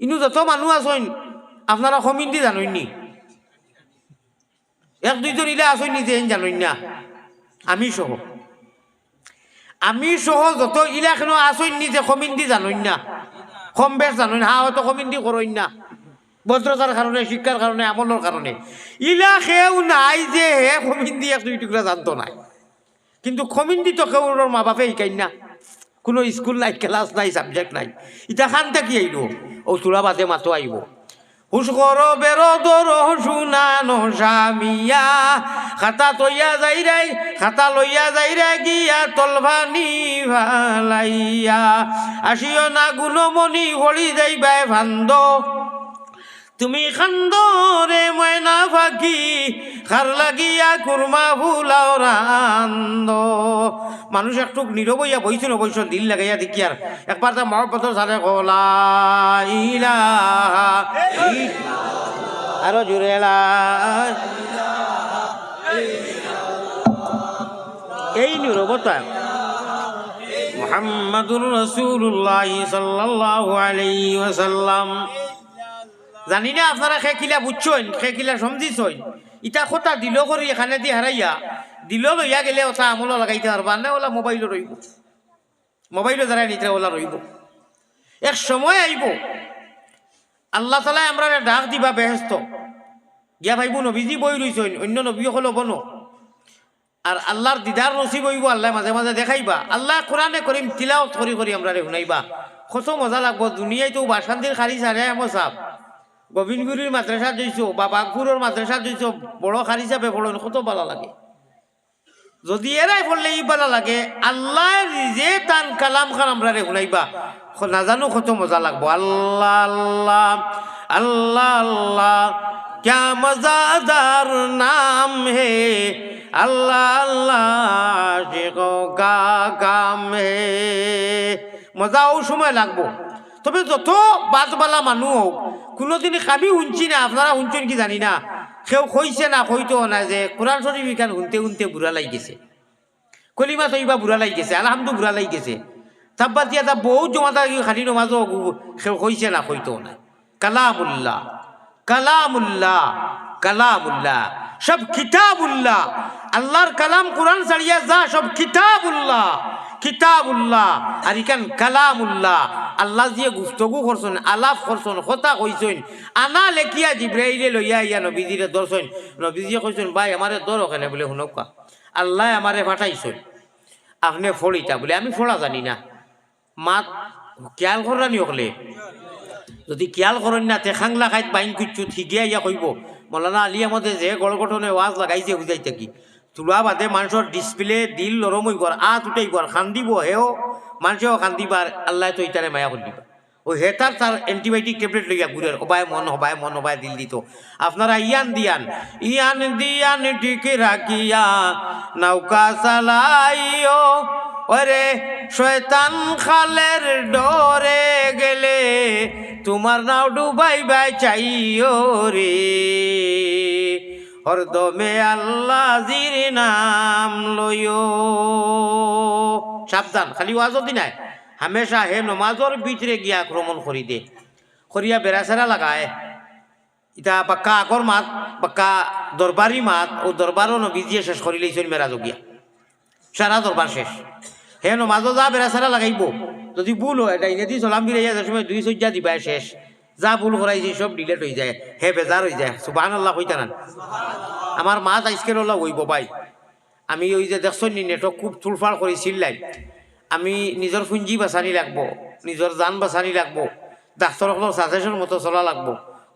S2: ইনু যত মানুষ আসেন আপনারা খমিন দি জানেননি 1-2 জন ইলা আসেন নিজে জানেন না আমি সহ যত ইলা কেন আসেন নিজে খমিন দি জানেন না কম বেশ জানেন হা হয়তো খমিন দি করেন না ভদ্রতার কারণে শিক্ষার কারণে আমলের কারণে ইলা খেয়েও নাই যে হে খমিন্দি 1-2 টুকরা জানতো নাই কিন্তু খমিন্দি তো কেউ মা বাপে শিকাই না কোনো স্কুল নাই ক্লাস নাই সাবজেক্ট নাই ইটা খানটা কি আইব ও চূড়া বাদে মাতো আইব হুস করো বেরো দরো শুনানো স্বামিয়া খাতা তৈয়া যাই রাই খাতা লইয়া যাই রা গিয়া তলভানি ভালাইয়া আসিও না গুণমণি হলি যাইবাই ভান্দ তুমি খান্দরে ময়না ফাঁকি খার লাগিয়া কুরমা ফুলাও রান্দ মানুষ একটু নীরব হইয়া বইছিল অবশ্য দিল লাগাইয়া দেখি আর একবার তা মহব্বতের সাথে কলা ইলাহা আরো জুড়ে এই নীরবতা মুহাম্মাদুর রাসূলুল্লাহ সাল্লাল্লাহু আলাইহি ওয়াসাল্লাম জানি না আপনারা খেকিলা বুঝছেন খেকিলা সমঝিছেন ইটা কথা দিল করি এখানে দিয়ে হারাইয়া দিল লইয়া গেলে ওটা আমলও লাগাইতে পারবা না ওলা মোবাইলও রইব মোবাইলও যারা নিতে ওলা রইব এক সময় আইব আল্লাহ তালা আমরা ডাক দিবা বেহেস্ত গিয়া ভাইব নবীজি বই রইছেন অন্য নবী হলো বনো আর আল্লাহর দিদার নসিব হইব আল্লাহ মাঝে মাঝে দেখাইবা আল্লাহ কোরআনে করিম তিলাওয়াত করি করি আমরা শুনাইবা কত মজা লাগবো দুনিয়ায় তো বাসান্তির খালি সারে আমার সাপ গোবিন্দগুড়ির মাদ্রাসা দিয়েছো বা বাঘপুরের মাদ্রাসা দিয়েছো বড় খারি হিসাবে পড়ো কত ভালো লাগে যদি এরাই পড়লে ই ভালো লাগে আল্লাহ নিজে তান কালাম খান আমরা শুনাইবা নাজানো কত মজা লাগবো আল্লাহ আল্লাহ আল্লাহ আল্লাহ ক্যা মজাদার নাম হে আল্লাহ আল্লাহ কা কাম হে মজাও সময় লাগবো তবে যত বাতবালা মানুষ হোক কোনোদিনই আমি শুনছি না আপনারা শুনছেন কি জানি না কেউ কইছে না কইতো না যে কোরআন শরীফ এখান শুনতে শুনতে বুড়া লাগি গেছে কলিমা তৈবা বুড়া লাগি গেছে আলহামদু বুড়া লাগি গেছে তাব্বা দিয়া তা বহুত জমাতা খালি নমাজও কেউ কইছে না কইতো না কালামুল্লাহ কালামুল্লাহ কালামুল্লাহ সব কিতাবুল্লাহ আল্লাহর কালাম কোরআন ছাড়িয়া যা সব কিতাবুল্লাহ কিতাবুল্লাহ আর ইখান কালামুল্লাহ আল্লাহ দিয়ে গুস্তগু করছেন আলাপ করছেন কথা কইছেন আনা লেখিয়া জিব্রাইলে লইয়া ইয়া নবীজিরে ধরছেন নবীজিয়ে কইছেন ভাই আমারে ধর ওখানে বলে শুনকা আল্লাহ আমারে পাঠাইছেন আপনি ফড়িটা বলে আমি ফোড়া জানি না মাত খেয়াল করানি হলে যদি খেয়াল করেন না তে খাংলা খাইত বাইন কুচ্ছু ঠিকিয়া ইয়া কইব মৌলানা আলী আমাদের যে গড়গঠনে ওয়াজ লাগাইছে বুঝাইতে কি চুলা বাদে মানুষের ডিসপ্লে দিল নরম হই কর আত উঠাই কর খান্দিব হেও মানুষেও খান্দিবার আল্লাহ তো ইটারে মায়া করে দিবা ও হেতার তার অ্যান্টিবায়োটিক ট্যাবলেট লইয়া ঘুরের হবায় মন হবায় দিল দিত আপনারা ইয়ান দিয়ান ঠিক রাখিয়া নৌকা চালাইও ওরে শয়তান খালের ডরে গেলে তোমার নাও ডুবাই বাই চাইও রে হরদমে আল্লাহ জির নাম লয়ো। সাবধান, খালি ওয়াজও দি নাই, হামেশা হে নমাজর ভিতরে গিয়া আক্রমণ করি দে, করিয়া বেড়াচেরা লাগায়। ইটা বাক্কা আগর মাত, বাক্কা দরবারি মাত, ও দরবারও নবীজিয়ে শেষ করি লইছেন মেরাজ গিয়া, সারা দরবার শেষ। হে নমাজও যা বেড়াচেরা লাগাইব, যদি ভুল হয় এটা ইনেদি চলাম বিরাইয়া যার সময় 2 সজ্জা দিবাই শেষ, যা ভুল করাইছি সব ডিলেট হয়ে যায়, হে বেজার হয়ে যায়। সুবহানাল্লাহ কইতা না? আমার মা আজকের ওলা হইব ভাই, আমি ওই যে দেখছো নি নেটক খুব তুলফাড় করে চিল্লাই, আমি নিজের পুঞ্জি বাঁচানি লাগবো, নিজের জান বাঁচানি লাগবো, ডাক্তারসকলের সাজেশন মতো চলা লাগবো।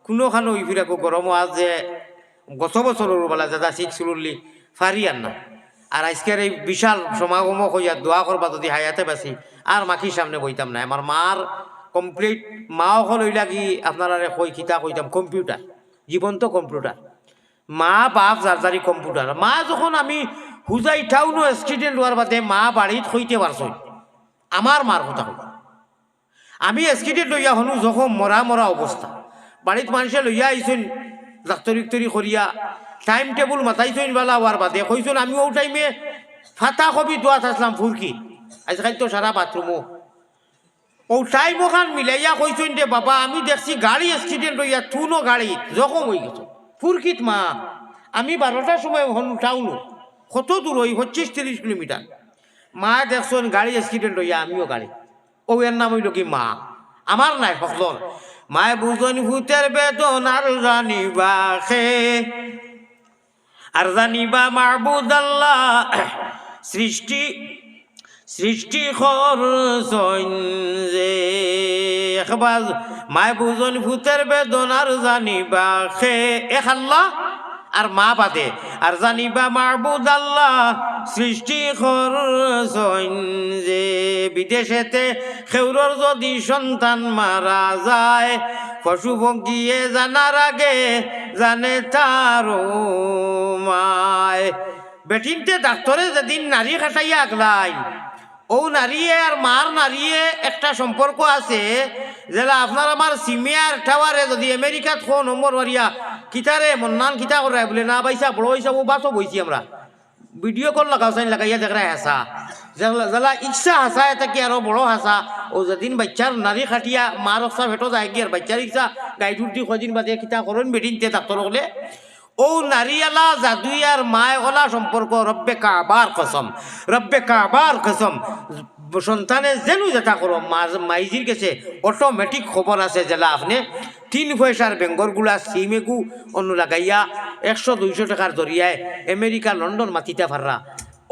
S2: কোনোখানো ওই ফিরাকো গরমও আজ যে গত বছরের বেলা দাদা শিখছিলি ফারি আর না। আর আজকের এই বিশাল সমাগম হইয়া দোয়া করবা যদি হায়াতে বাঁচি আর মাখির সামনে বইতাম না। আমার মার কমপ্লিট মাও হল ওই লাগি আপনারা কই খিতা কইতাম কম্পিউটার, জীবন্ত কম্পিউটার। মা বাপ যার কম্পিউটার। মা যখন আমি হুজাই টাউনও অ্যাক্সিডেন্ট হওয়ার বাদে মা বাড়িত হইতে পারছই, আমার মার কথা হই। আমি অ্যাক্সিডেন্ট লইয়া হনু যখন মরা অবস্থা, বাড়িত মানুষে লইয়া আইসুন ডাক্তরি করিয়া টাইম টেবুল মাথাইছইন বেলা হওয়ার বাদে কইসুন আমি ও টাইমে ফাতা কবি দোয়া থাকলাম ফুরকি, আজকাল তো সারা বাথরুমও ও টাইম ওখান মিলাইয়া কইসুন যে বাবা আমি দেখছি গাড়ি অ্যাক্সিডেন্ট হইয়া তুনো গাড়ি যখন হয়ে গেছে ফুরকিত মা। আমি 12টার সময় হনু টাউনু, কত দূর ওই 25-30 কিলোমিটার। মা দেখছেন গাড়ি অ্যাক্সিডেন্ট হইয়া আমিও গাড়ি, ও এর নাম হইল কি মা, আমার নাই সকলর। মায় বুঝন ভূতের বেদন আর জানিবা খে, আর জানিবা মাহবুদ আল্লাহ সৃষ্টি করছইন যে। একবার মায় বুঝন ভূতের বেদন আর জানিবা খে, এক আল্লাহ আর মা বাদে, আর জানিবা মাহবুদ আল্লাহ সৃষ্টি করছইন যে। বিদেশেতে খেউরর যদি সন্তান মারা যায়, পশু পঙ্খিয়ে জানার আগে জানে তার মায়। বেটিনতে ডাক্তরে যেদিন নারী খাটাইয়া আগলাই, ও নারীয়ে আর মার নারীয়ে একটা সম্পর্ক আছে, যেটা আপনার আমার সিমিয়ার টাওয়ারে যদি আমেরিকাত খো নম্বর মারিয়া কিতারে মন্নান কিতা করে বলে না পাইসা বড় হয়েছে ও বাসও বইছি আমরা ভিডিও কল লাগাও চাই লাগাইয়া দেখা হাসা যারা ইচ্ছা হাসা এটা কি আরো বড় হাসা। ও যেদিন বাচ্চার নারী খাটিয়া মার অক্সা ভেটো যায় গিয়ে বাচ্চার ইচ্ছা গাইড উঠি কদিন বাদে কিতা করেন বেটিনতে ডাক্তর হলে ও নারীয়ালা জাদুইয়ার মায় ওলা সম্পর্ক রব্বে কাবার কসম, রব্বে কাবার কসম। সন্তানে যেন যেটা করো মাইজির গেছে অটোমেটিক খবর আছে, যেটা আপনি 3 পয়সার বেঙ্গরগুলা সিমেগু অন্য লাগাইয়া 100-200 টাকার জরিয়ায় আমেরিকা লন্ডন মাতিতে পাররা।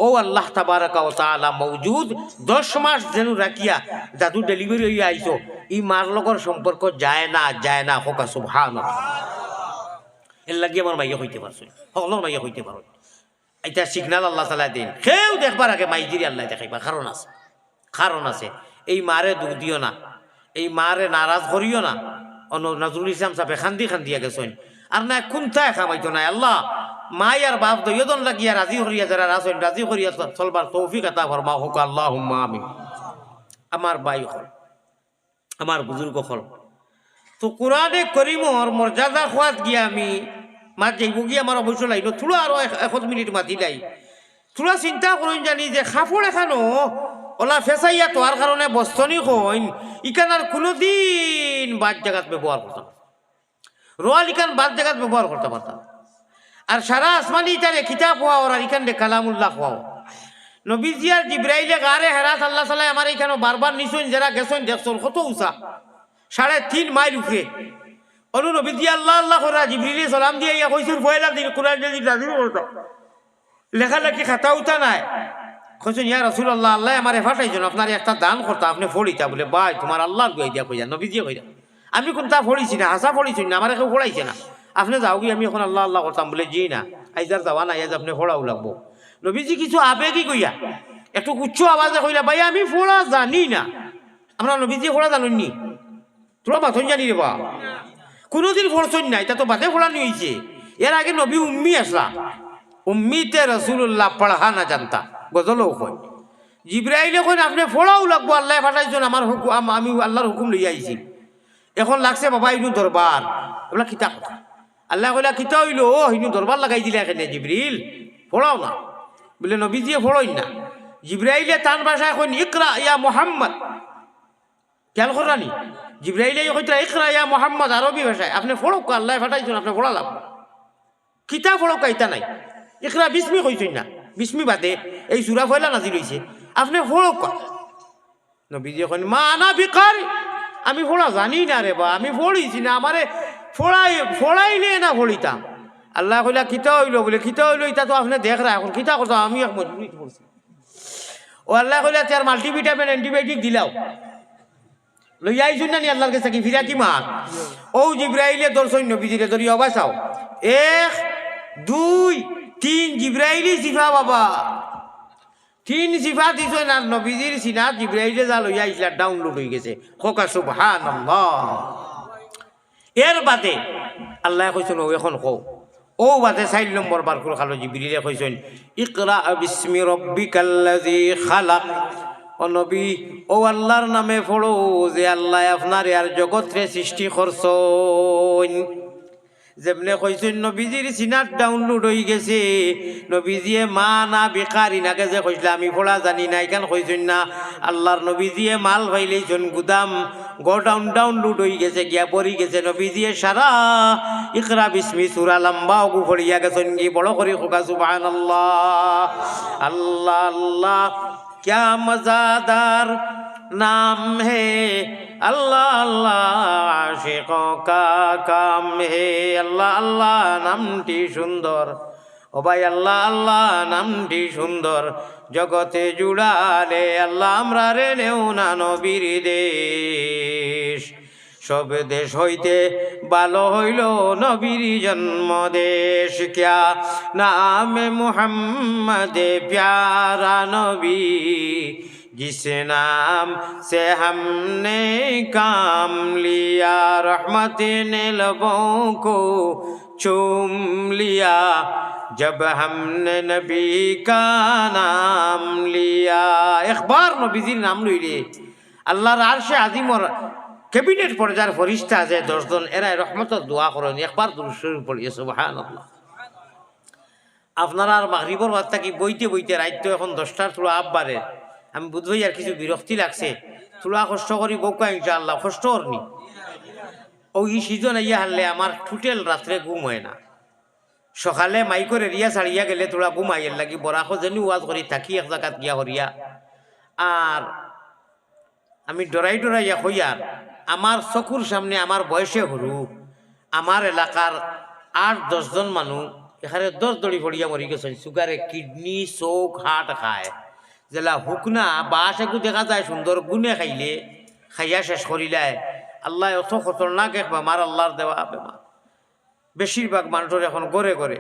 S2: ও আল্লাহ তাবারাকা ওয়া তাআলা মওজুদ 10 মাস যেন রাখিয়া জাদু ডেলিভারি হইয়া আইছো, ই মার লগর সম্পর্ক যায় না হোকা সুবহানাল্লাহ। এর লাগি আমার মাইয়া হইতে পারছো, সকলের মাইয়া হইতে পারো। এটা সিগনাল আল্লাহ তাআলা দিন, কেউ দেখবার আগে মাইজিরি আল্লাহ দেখাইবা। কারণ আছে এই মারে দুঃখ দিও না, এই মারে নারাজ করিও না। নজরুল ইসলাম সাহেব খান্দিয়া গেছেন আর না কোনটায় খামাইতো না। আল্লাহ মাই আর বাপ দইয়দন লাগিয়া রাজি করিয়া যারা রাজি করিয়া চলবার তৌফিক আতা ফরমা হোক আল্লাহুম্মা আমিন। আমার ভাই হল, আমার বুজুর্গ হল, তো কোরআনে করিমর মর্যাদা খোয়াত গিয়া আমি মাত যাইব গিয়ে আমার অবশ্য লাগলো থোড়া আরো 1 মিনিট মাতি লাই। থোড়া চিন্তা করুন জানি যে কাপড় এখানো ওলা ফেসাইয়া তোয়ার কারণে বস্তনি কইন ইকান আর কোনোদিন বাদ জায়গাত ব্যবহার করতাম, রোয়াল ইকান বাদ জায়গাত ব্যবহার করতে পারতাম। আর সারা আসমানি ইটারে কিতাব হওয়া ওরা ইকান রে কালামুল্লাহ হওয়া। নবীজি আর জিব্রাইলে গারে হেরাত আল্লাহ সাল্লাহ আমার এখানে বারবার নিছেন, যারা গেছেন দেখছেন কত উঁচা 3.5 মাইল উপরে। অনু নবীজি আল্লাহ করা জিব্রিলে সালাম দিয়ে ইয়া কইছেন পয়লা দিন কোরআন যদি নাযিল করতাম লেখালেখি খাতা উঠা নাই। কইছেন ইয়া রাসূলুল্লাহ আল্লাহ আমারে ফাটাইছেন আপনার একটা দান করতা, আপনি ফড়িতা বলে ভাই তোমার আল্লাহর গুয়াই দিয়া কইয়া নবীজি কইরা আমি কোনটা ফড়িছি না, হাসা ফড়িছি না, আমারে কেউ ফড়াইছে না, আপনি যাও কি আমি এখন আল্লাহ করতাম বলে জি না আইজার যাওয়া নাই, আজ আপনি ফোড়াও লাগবো। নবীজি কিছু আবেগই কইয়া একটু উচ্চ আওয়াজে কইলা ভাই আমি ফোড়া জানি না। আমরা নবীজি ফোড়া জানুননি, তোরা মাথন জানি রে বা কোনোদিন ফোড়ছন নাই, তা তো বাদে ফোড়ানি হয়েছে। এর আগে নবী উম্মি আসলা, উম্মিতে রাসূলুল্লাহ পড়া না জানতা গজলও কয়। জিব্রাইল কইন আপনি ফোড়াও লাগবো, আল্লাহ ফাটাইছেন আমার হুকুম, আমি আল্লাহর হুকুম লইয়া আইছি। এখন লাগছে বাবা ইনু দরবার, ওগুলা কিতা কথা। আল্লাহ কইলা কিতা হইল ও হিনু দরবার লাগাই দিলে এখানে জিবরিল পড়াও না বলে নবীজিয়ে পড়ই না জিব্রাইলে তার ভাষায় কইন ইকরা ইয়া মুহাম্মদ খেয়াল করানি জিব্রাইলে কইতা ইকরা ইয়া মুহাম্মদ আরবি ভাষায় আপনি পড়ক আল্লাহ ফাটাইছেন আপনি পড়ালাম কিতা পড়ক কাইতা নাই ইকরা বিস্মি কইছেন না বিস্মি বাদে এই সূরা পয়লা নাজিল হইছে আপনি পড়ক নবীজিয়ে কইন মা আনা বিকারি আমি পড়া জানি না রে বা আমি পড়িছি না আমারে ফোড়াইলে না ফড়িতাম আল্লাহ কইলা কিতা হইল বলে কিতা হইল এটা তো আপনি দেখ রা এখন কিতা করতাম আমি এক মজবুরিতে পড়ছি ও আল্লাহ কইলা তার মাল্টিভিটামিন অ্যান্টিবায়োটিক দিলাও লইয়া আইছুন না নি আল্লাহর কাছে কি ফিরা কি মান ও জিব্রাইলে দর্শন নবীজিরে ধরি অবাসাও 1 2 3 জিব্রাইলি সিফা বাবা 3 সিফা দিছো না নবীজির সিনা জিব্রাইলে যা লইয়া আইছলা ডাউনলোড হয়ে গেছে খোকা সুবহানাল্লাহ এর বাদে আল্লাহ কইছেন ও এখন কও ও বাদে 4 নম্বর বার করে খালো জিবরিলে কইছেন ইকরা বিসমি রাব্বিকাল্লাযী খালাক ও নবী ও আল্লাহর নামে পড়ো যে আল্লাহ আপনার আর জগৎরে সৃষ্টি করছেন যেমনে কইছেন নবীজির সিনাত ডাউনলোড হয়ে গেছে নবীজিয়ে মা না বেকারি নাকে যে কইছিল আমি পড়া জানি না এখান কইছেন না আল্লাহর নবীজিয়ে মাল পাইলেইছেন গুদাম ডাউনলোড হয়ে গেছে গিয়া পড়ি গেছে নবীজিয়ে সারা ইকরা বিসমি সূরা লম্বা গু পড়িয়া গেছেন কি বড় করে খোকা সুবহানাল্লাহ আল্লাহ আল্লাহ क्या मज़ेदार नाम है अल्लाह अल्लाह आशिकों का काम है अल्लाह अल्लाह नामटी सुंदर ও ভাই আল্লাহ আল্লাহ নামটি সুন্দর জগতে জুড়ালে আল্লাহ আমরা রে নেও না নবীর দেশ সব দেশ হইতে ভালো হইল নবীর জন্ম দেশ ক্যা নামে মুহাম্মদে প্যারা নবী जिस नाम से हमने काम लिया रहमत ने लबों को चूम लिया जब हमने नबी का नाम लिया एक बार नबीजीर नाम लইলে আল্লাহর আরশে আজিম और ক্যাবিনেট পর্যায়ের ফেরেশতা আছে 10 জন এরা রহমতের দোয়া করেন একবার দুরূদ শরীফ পড়িয়ে সুবহানাল্লাহ আপনারা আর মাগরিবের ওয়াক্ত কি বইতে বইতে রাত তো এখন 10টার থোড়া আববারে আমি বুঝবই আর কিছু বিরক্তি লাগছে থোড়া কষ্ট করি বউকা ইনশাআল্লাহ কষ্ট করনি ওই সিজন আইয়া হারলে আমার টোটাল রাত্রে ঘুম হয় না সকালে মাইকরে রিয়া ছাড়িয়া গেলে থোড়া ঘুম আইয়ার লাগি বরাখ জানি ওয়াজ করি থাকি এক জায়গাত গিয়া হরিয়া আর আমি ডরাই ডরাইয়া হইয়ার আমার চকুর সামনে আমার বয়সে হরু আমার এলাকার 8-10 জন মানুষ এখানে 10 দড়ি পড়িয়া মরি গেছে সুগারে কিডনি চোখ হার্ট খায় যেলা হুকনা বাস একটু দেখা যায় সুন্দর গুনে খাইলে খাইয়া শেষ করিলায় আল্লাহ অত খতরনাক এক বেমার আল্লাহর দেওয়া বেমার বেশিরভাগ মানুষের এখন গড়ে গড়ে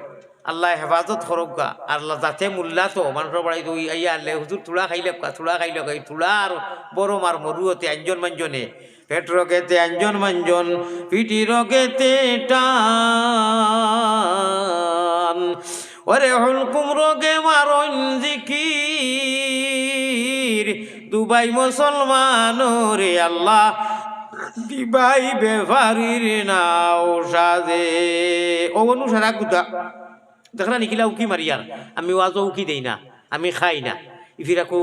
S2: আল্লাহ হেফাজত করুকা আল্লাহ যাতে মূল্যা তো মানুষের বাড়ি তুই আইয়া আনলে হুজুর তুলা খাইলে এই তুলা আর বড় মার মরুতে 8 জন মানজনে পেট রোগেতে 8 জন মানজন পিটি রোগেতে টান ওরে হুলকুম রোগে মারণ জিকির দুবাই মুসলমান রে আল্লাহ দিবাই বেফারির নাও সাজে ও অনুসারা গুদা দেখলা নিখিলা উকি মারিয়ার আমি ওয়াজও উকি দেই না আমি খাই না ইফিরাকু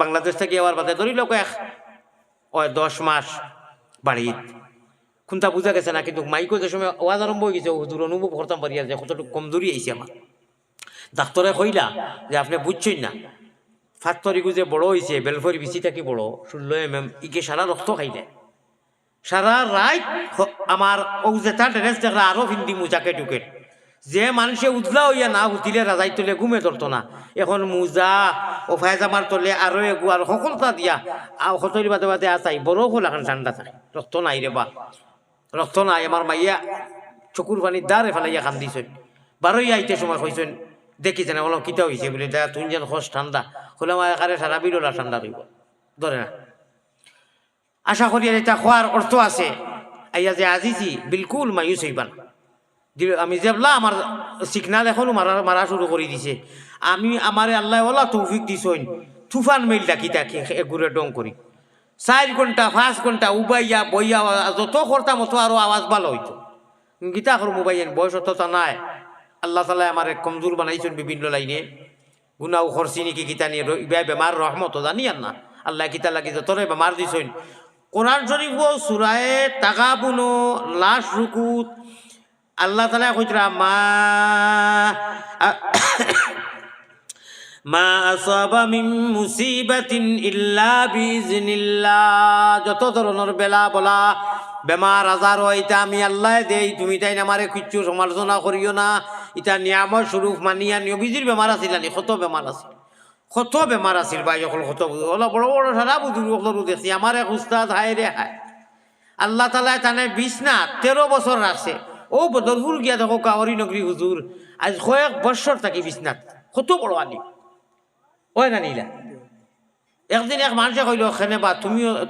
S2: বাংলাদেশ থেকে আবার বাদে ধরি লোক 10 মাস বাড়িত কোনটা বুঝা গেছে না কিন্তু মাইকো যে সময় ওয়াজ আরম্ভ হয়ে গেছে হুজুর অনুভব করতাম পারিয়া যে কতটুকু কমজোরি আইছে আমার ডাক্তারে কইলা যে আপনি বুঝছেন না ফাত্তরিগু যে বড় হয়েছে বেলফরি বিচি থাকি বড় 16 mm ইকে সারা রক্ত খাইলে সারা রাত আমার ও যেটা ড্রেস দেখলা আরো হিন্দি মুজাকে টুকে যে মানুষে উজলা হইয়া না হুতিলে রাজাই তোলে ঘুমে ধরতো না এখন মুজা ও ফায়জামার তোলে আরো এগু আর সকলতা দিয়া আর হতরি বাদে বাদে আসাই বড় হল এখন ঠান্ডা থাকে রক্ত নাই রে বা রক্ত নাই আমার মাইয়া চকুর পানি দাঁড়ে ফেলাইয়া খান দিছেন বারোই আইতে সময় কইছেন দেখিছেন বলো কিতা হয়েছে বলে দেখা তুই যেন খোঁজ ঠান্ডা হলে আমার এখানে সারা বিরলা ঠান্ডা হইব ধরে না আশা করি এটা খোয়ার অর্থ আছে আইয়া যে আজিছি বিলকুল মায়ুস হইবান আমি যেবলা আমার সিগনাল এখনো মারা শুরু করে দিছে আমি আমারে আল্লাহ ওলা তৌফিক দিছইন তুফান মেল ডাকি তাকে এগুড়ে ডং করি 4 ঘন্টা 5 ঘন্টা উবাইয়া বইয়া যত করতাম অত আরো আওয়াজ ভালো হইতো গীতা করবো ভাইয়েন, বয়স অতটা নাই। আল্লাহ তালা আমার কমজোর বানাইছেন বিভিন্ন লাইনে, গুনাও খরচি নাকি কিতা নিয়ে বেমার রহমত জানি আর না আল্লাহ কিতা লাগি যতরে বেমার দিছেন। কোরআন শরীফ সূরায়ে তাগাবুন লাশ রুকুত আল্লাহ তাআলা কইতরা মা আসাবা মিন মুসিবাতিন ইল্লা বিইজনিল্লাহ। যত ধরনের বেলা বলা বেমার আজার হইতা আমি আল্লাহ দেই, তুমি তাই আমারে কিচ্ছু সমালোচনা করিও না। ইটা নিয়ামত স্বরূপ মানিয়া নবীজির বেমার আছিল না, কত বেমার আছে, কত বেমার আছিল ভাই, সকল কত ওলা বড় বড় সারা বুজুর্গগুলো দেখছি। আমার এক উস্তাদ হায় রে হায়, আল্লাহ তাআলা তানে 20 না 13 বছর রাখছে। ও বদরপুর গিয়া দেখো কাওয়ারি নগরী হুজুর আজ কয়েক বছর থাকি বিছনাত, কত বড় আনি ওই না নিলা। একদিন এক মানুষে কইল খেনে বা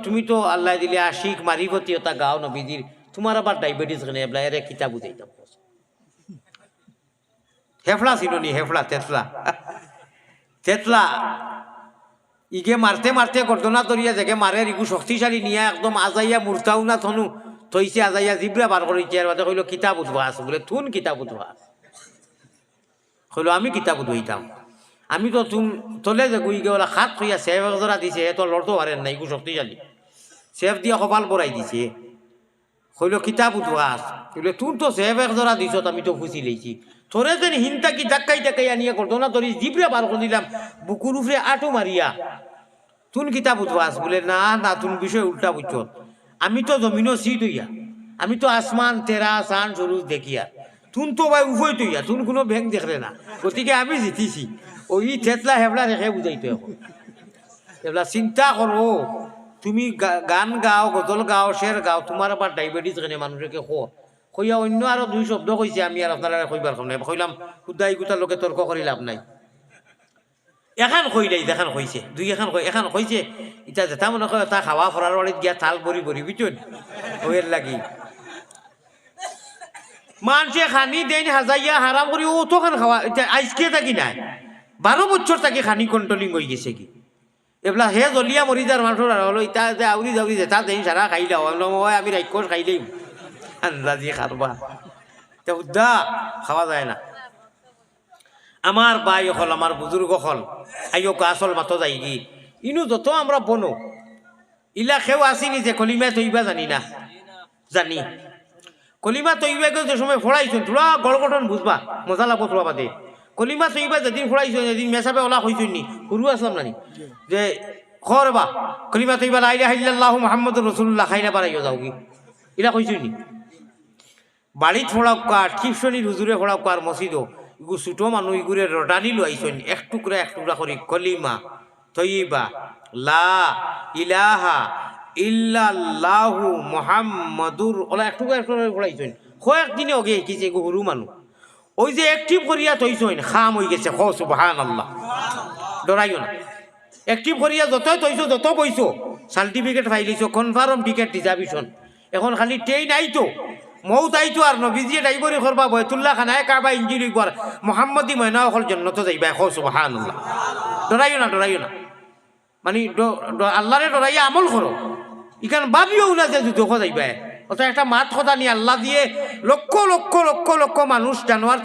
S2: তুমি তো আল্লাহ দিলে আশিক মারিফতি ওটা গাও নবীজির, তোমার আবার ডায়াবেটিস খেনে এবলা এর কিতাব বুঝাইতাম। হেফলা ছিল নি, হেফলা তেতলা তেতলা ইগে মারতে মারতে গর্দনা তরিয়া জেগে মারে ইগু শক্তিশালী নিয়ে একদম আজাইয়া মূর্তাও না থনু থইছে, আজাইয়া জিব্রা বার করেছে। আর বাদে কইল কিতাব উঠবা আছে বলে, তুন কিতাব উঠবা কইল আমি কিতাব উঠবাইতাম। আমি তো তলে যে গুই গেলা খাত হইয়া সেফ একজোড়া দিছে, এত লড়তে পারেন না, ইগু শক্তিশালী সেফ দিয়া কপাল পরাই দিছে। কইল কিতাব উঠবা কইলে তুন তো সেফ একজোড়া দিছ, আমি তো খুশি লেছি। তোরে যেন হিনতা কি ডাক্কাই ডাক্কাই আনিয়া গর্দনা তরি জিব্রা বার করে দিলাম বুকুর উপরে আটো মারিয়া, তুন কিতাব উঠবাস বলে না না, তুন বিষয় উল্টা বুঝছ। আমি তো জমিনও সিট হইয়া, আমি তো আসমান তেরা সান সরুজ দেখিয়া, তুন তো ভাই উভয় তৈয়া, তুন কোনো ব্যাংক দেখলে না, গতিকে আমি জিতিছি। ওই থেতলা হেবলা রেখে বুঝাইতো। এখন এগুলা চিন্তা করো, তুমি গান গাও, গজল গাও, শের গাও, তোমার আবার ডায়াবেটিস কেনে মানুষকে কইয়া অন্য আরো 2 শব্দ কইছে, আমি আর আপনারা কইবার নাই, কইলাম খুদাই গুতার লোকে তর্ক করি লাভ নাই। এখান কইলাই দেখান কইছে, দুই এখান কইছে, ইটা যেটা মনে কয় তা খাওয়া ফরার বাড়িত গিয়া থাল ভরি ভরি বিচুন ওয়ের লাগি মানুষে খানি দেন হাজাইয়া হারাম করি, ও তো খান খাওয়া আইসকে থাকি নাই 12 বছর থাকি খানি কন্ট্রোলিং হয়ে গেছে কি এবলা হে জলিয়া মরি যার মানুষ হলো ইটা যে আউরি যাউরি যেটা দেন সারা খাইলাও আমি রাক্ষস খাইলেই আন্দাজি খারবা তে উদ্দা খাওয়া যায় না। আমার বাই হল, আমার বুজুর্গ হল, আইও আসল মাতো যাই গি ইনু যত আমরা বনো ইলা খেও আসিনি যে কলিমা তৈবা জানি না, জানি কলিমা তৈবা যে সময় ফোড়াইছেন তোরা গড়গঠন বুঝবা মজা লাগবো তোরা বাদে। কলিমা তৈবা যেদিন ফোড়াইছেন যেদিন মেসাবে ওলা হইছেন নি হুরু আসলাম নানি যে খরবা কলিমা তৈবা লা ইলাহা ইল্লাল্লাহু মুহাম্মাদুর রাসূলুল্লাহ খাইনা বাড়াইও যাও কি ইলা কইছেন নি। বাড়িত ফোড়াও কার টিপশনির হুজুরে ফোড়াও কার মসজিদও ইগু ছোটো মানুষ ইগুরে রটানি লাইছেন এক টুকরা করি কলিমা তৈবা লা ইলাহা ইল্লাল্লাহু মুহাম্মাদুর ওলা এক টুকরা ফোড়াইছেন। কয়েকদিনে ওকে কিছে এগু হুরু মানুষ ওই যে অ্যাক্টিভ করিয়া তৈছেন খাম হয়ে গেছে, খ সুবহানাল্লাহ, ডরাইও না। অ্যাক্টিভ করিয়া যতই তৈছো যত কইছো সার্টিফিকেট ফাইলিছো, কনফার্ম টিকেট রিজার্ভেশন, এখন খালি ট্রেন আইতো মৌত আইতো আর নবীজিয়ে ড্রাইভারি করবা বয়তুল্লাহ খানায় কাবা ইঞ্জিন একবার মোহাম্মদী ময়না অকল জন্নত যাইবা, খ সুবহানাল্লাহ। ডরাইও না মানে আল্লাহরে ডরাইয়া আমল করো, ইখান ভাবিও না যে যুদ্ধ যাইবা। অর্থাৎ একটা মাত কথা নিয়ে আল্লাহ দিয়ে লক্ষ লক্ষ লক্ষ লক্ষ মানুষ জানোয়ার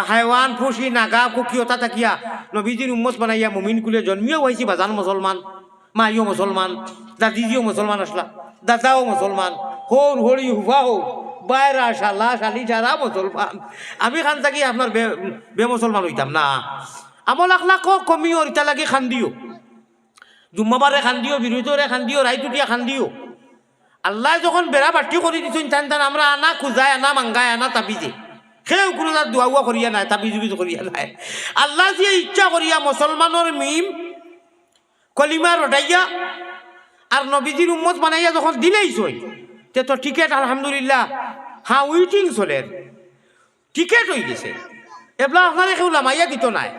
S2: হাইওয়ান ফুসি নাগা কুকিয়তা থাকিয়া নবীজির উম্মত বানাইয়া মুমিন কুলে জন্মিও হয়েছি বাজান মুসলমান, মাইও মুসলমান, দাদিজিও মুসলমান আসলা, দাদাও মুসলমান, হর হরি হুফা হোক বাইরা শালা শালি যারা মুসলমান। আমি খান থাকি আপনার বে মুসলমান হইতাম না। আমল আখলা কমিও ইটা লাগে খান দিও, জুম্মাবারে খান দিও, বিরুদ্ধরে খান দিও, রাইতুটিয়া খান দিও। আল্লাহ যখন বেড়া বাটি করে দিচ্ছেন টান আমরা আনা খুঁজায় আনা মাঙ্গায় আনা তাবিজে সেও কোনো তার দোয়া করিয়া নাই, তাবিজ করিয়া নাই। আল্লাহ যে ইচ্ছা করিয়া মুসলমানের মিম কলিমা রটাইয়া আর নবীজির উম্মত বানাইয়া যখন দিলেই সই তে তো টিকেট আলহামদুলিল্লাহ হ্যাঁ উইটিং চলে, টিকেট হয়ে গেছে। এবলা আপনারা কেউ লামাইয়া দিত নাই,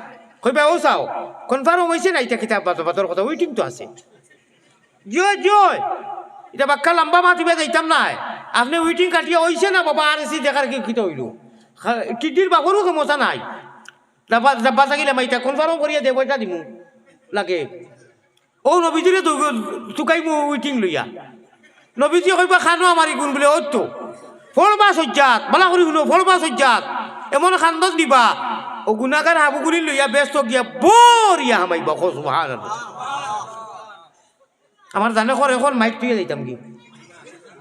S2: কইবা ও চাও কনফার্ম হয়েছে না এটা কিতাব বাতর কথা, উইটিং তো আছে। জয় এটা বাক্কা লম্বা মাছ দিবে যাইতাম নাই, আপনি উইটিং কাটিয়ে হইছে না বাবা, আর এসি দেখার কি কিতা হইল টিটির বাবরও ক্ষমতা নাই, ডাব্বা থাকিলে মাইটা কনফার্ম করিয়া দেব এটা দিমু লাগে। ও নবীজিরে চুকাইমু উইটিং লইয়া, নবীজি কইবা খানো আমার গুণ বলে ওর তো ফলবা সজ্জাত বলা করি শুনো ফলবা সজ্জাত এমন খান্দত দিবা ও গুণাগার হাবুগুলি লইয়া ব্যস্ত গিয়া বরিয়া হামাইবা সুবহানাল্লাহ। আমার জানে কর এখন মাইক তুই যাইতাম কি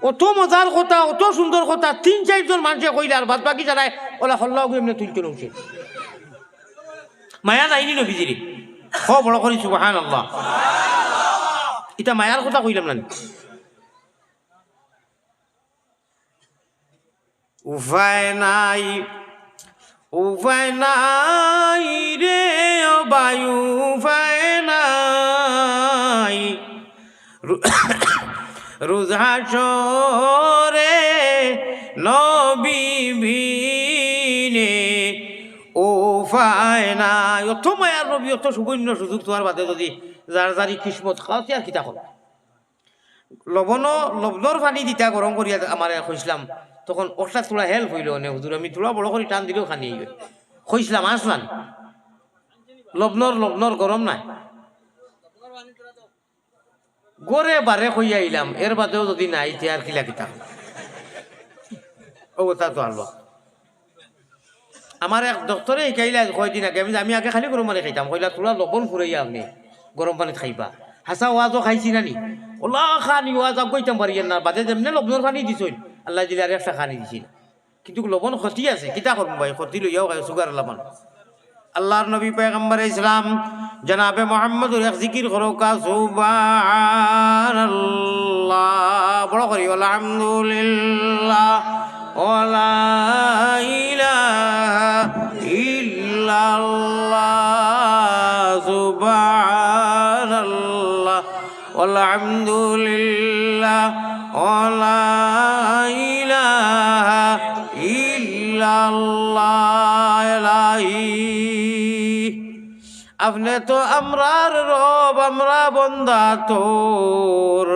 S2: অত মজার কথা অত সুন্দর কথা 3-4 মানুষে কইলে আর বাদ বাকি জানায় ওলা হল্লা এমনি তুলতে নৌছে মায়া যায়নি নবীজিরে হ বড় করি সুবহানাল্লাহ। এটা মায়ার কথা কইলাম না উপায় নাই উপায় নাই রে ও বায়ু উপায় নাই রুজহাসরে নবী বিনে উপায় নাই অত মায়ার নবী অত সুবর্ণ সুযোগ তোমার বাদে যদি যার যারি কিসমত খাওয়াতে আর কিতা করো লবণর পানি দিতা গরম করিয়া আমার কইসলাম তখন ওটা তোলা হেল্প হইল নে হুজুর আমি তোলা বড় করে টান দিলেও খানি কইসলাম আসলাম লবণর গরম নাই গড়ে বারে কইয়া আইলাম এর বাদেও যদি নাই তে আর কিলা কিতা ও তা তো আনলো আমার এক ডক্টরে শিকাইলা কয়দিন আগে আমি আগে খালি গরম পানি খাইতাম কইলা তোলা লবণ ফুরাইয়া আপনি গরম পানিত খাইবা হাসা ওয়াজও খাইছি নানি ওলা খানি ওয়াজ কইতাম পারি না বাদে যেমনি লবণর পানি দিছই আল্লাহ দিলে আর একটা খানি দিছিল কিন্তু লবণ ক্ষতি আছে কিতা করবো ভাই ক্ষতি লইয়াও খাই সুগার লামান আল্লাহর নবী পয়গম্বর ইসলাম জনাবে মুহাম্মদুর এক জিকির করো কা সুবহানাল্লাহ বড় করি আলহামদুলিল্লাহ ওয়ালা ইলাহা ইল্লাল্লাহ সুবহানাল্লাহ আলহামদুলিল্লাহ ওয়ালা ইলাহা ইল্লাল্লাহ ইলাহি আপনি তো আমরার রব আমরা বন্দা তোর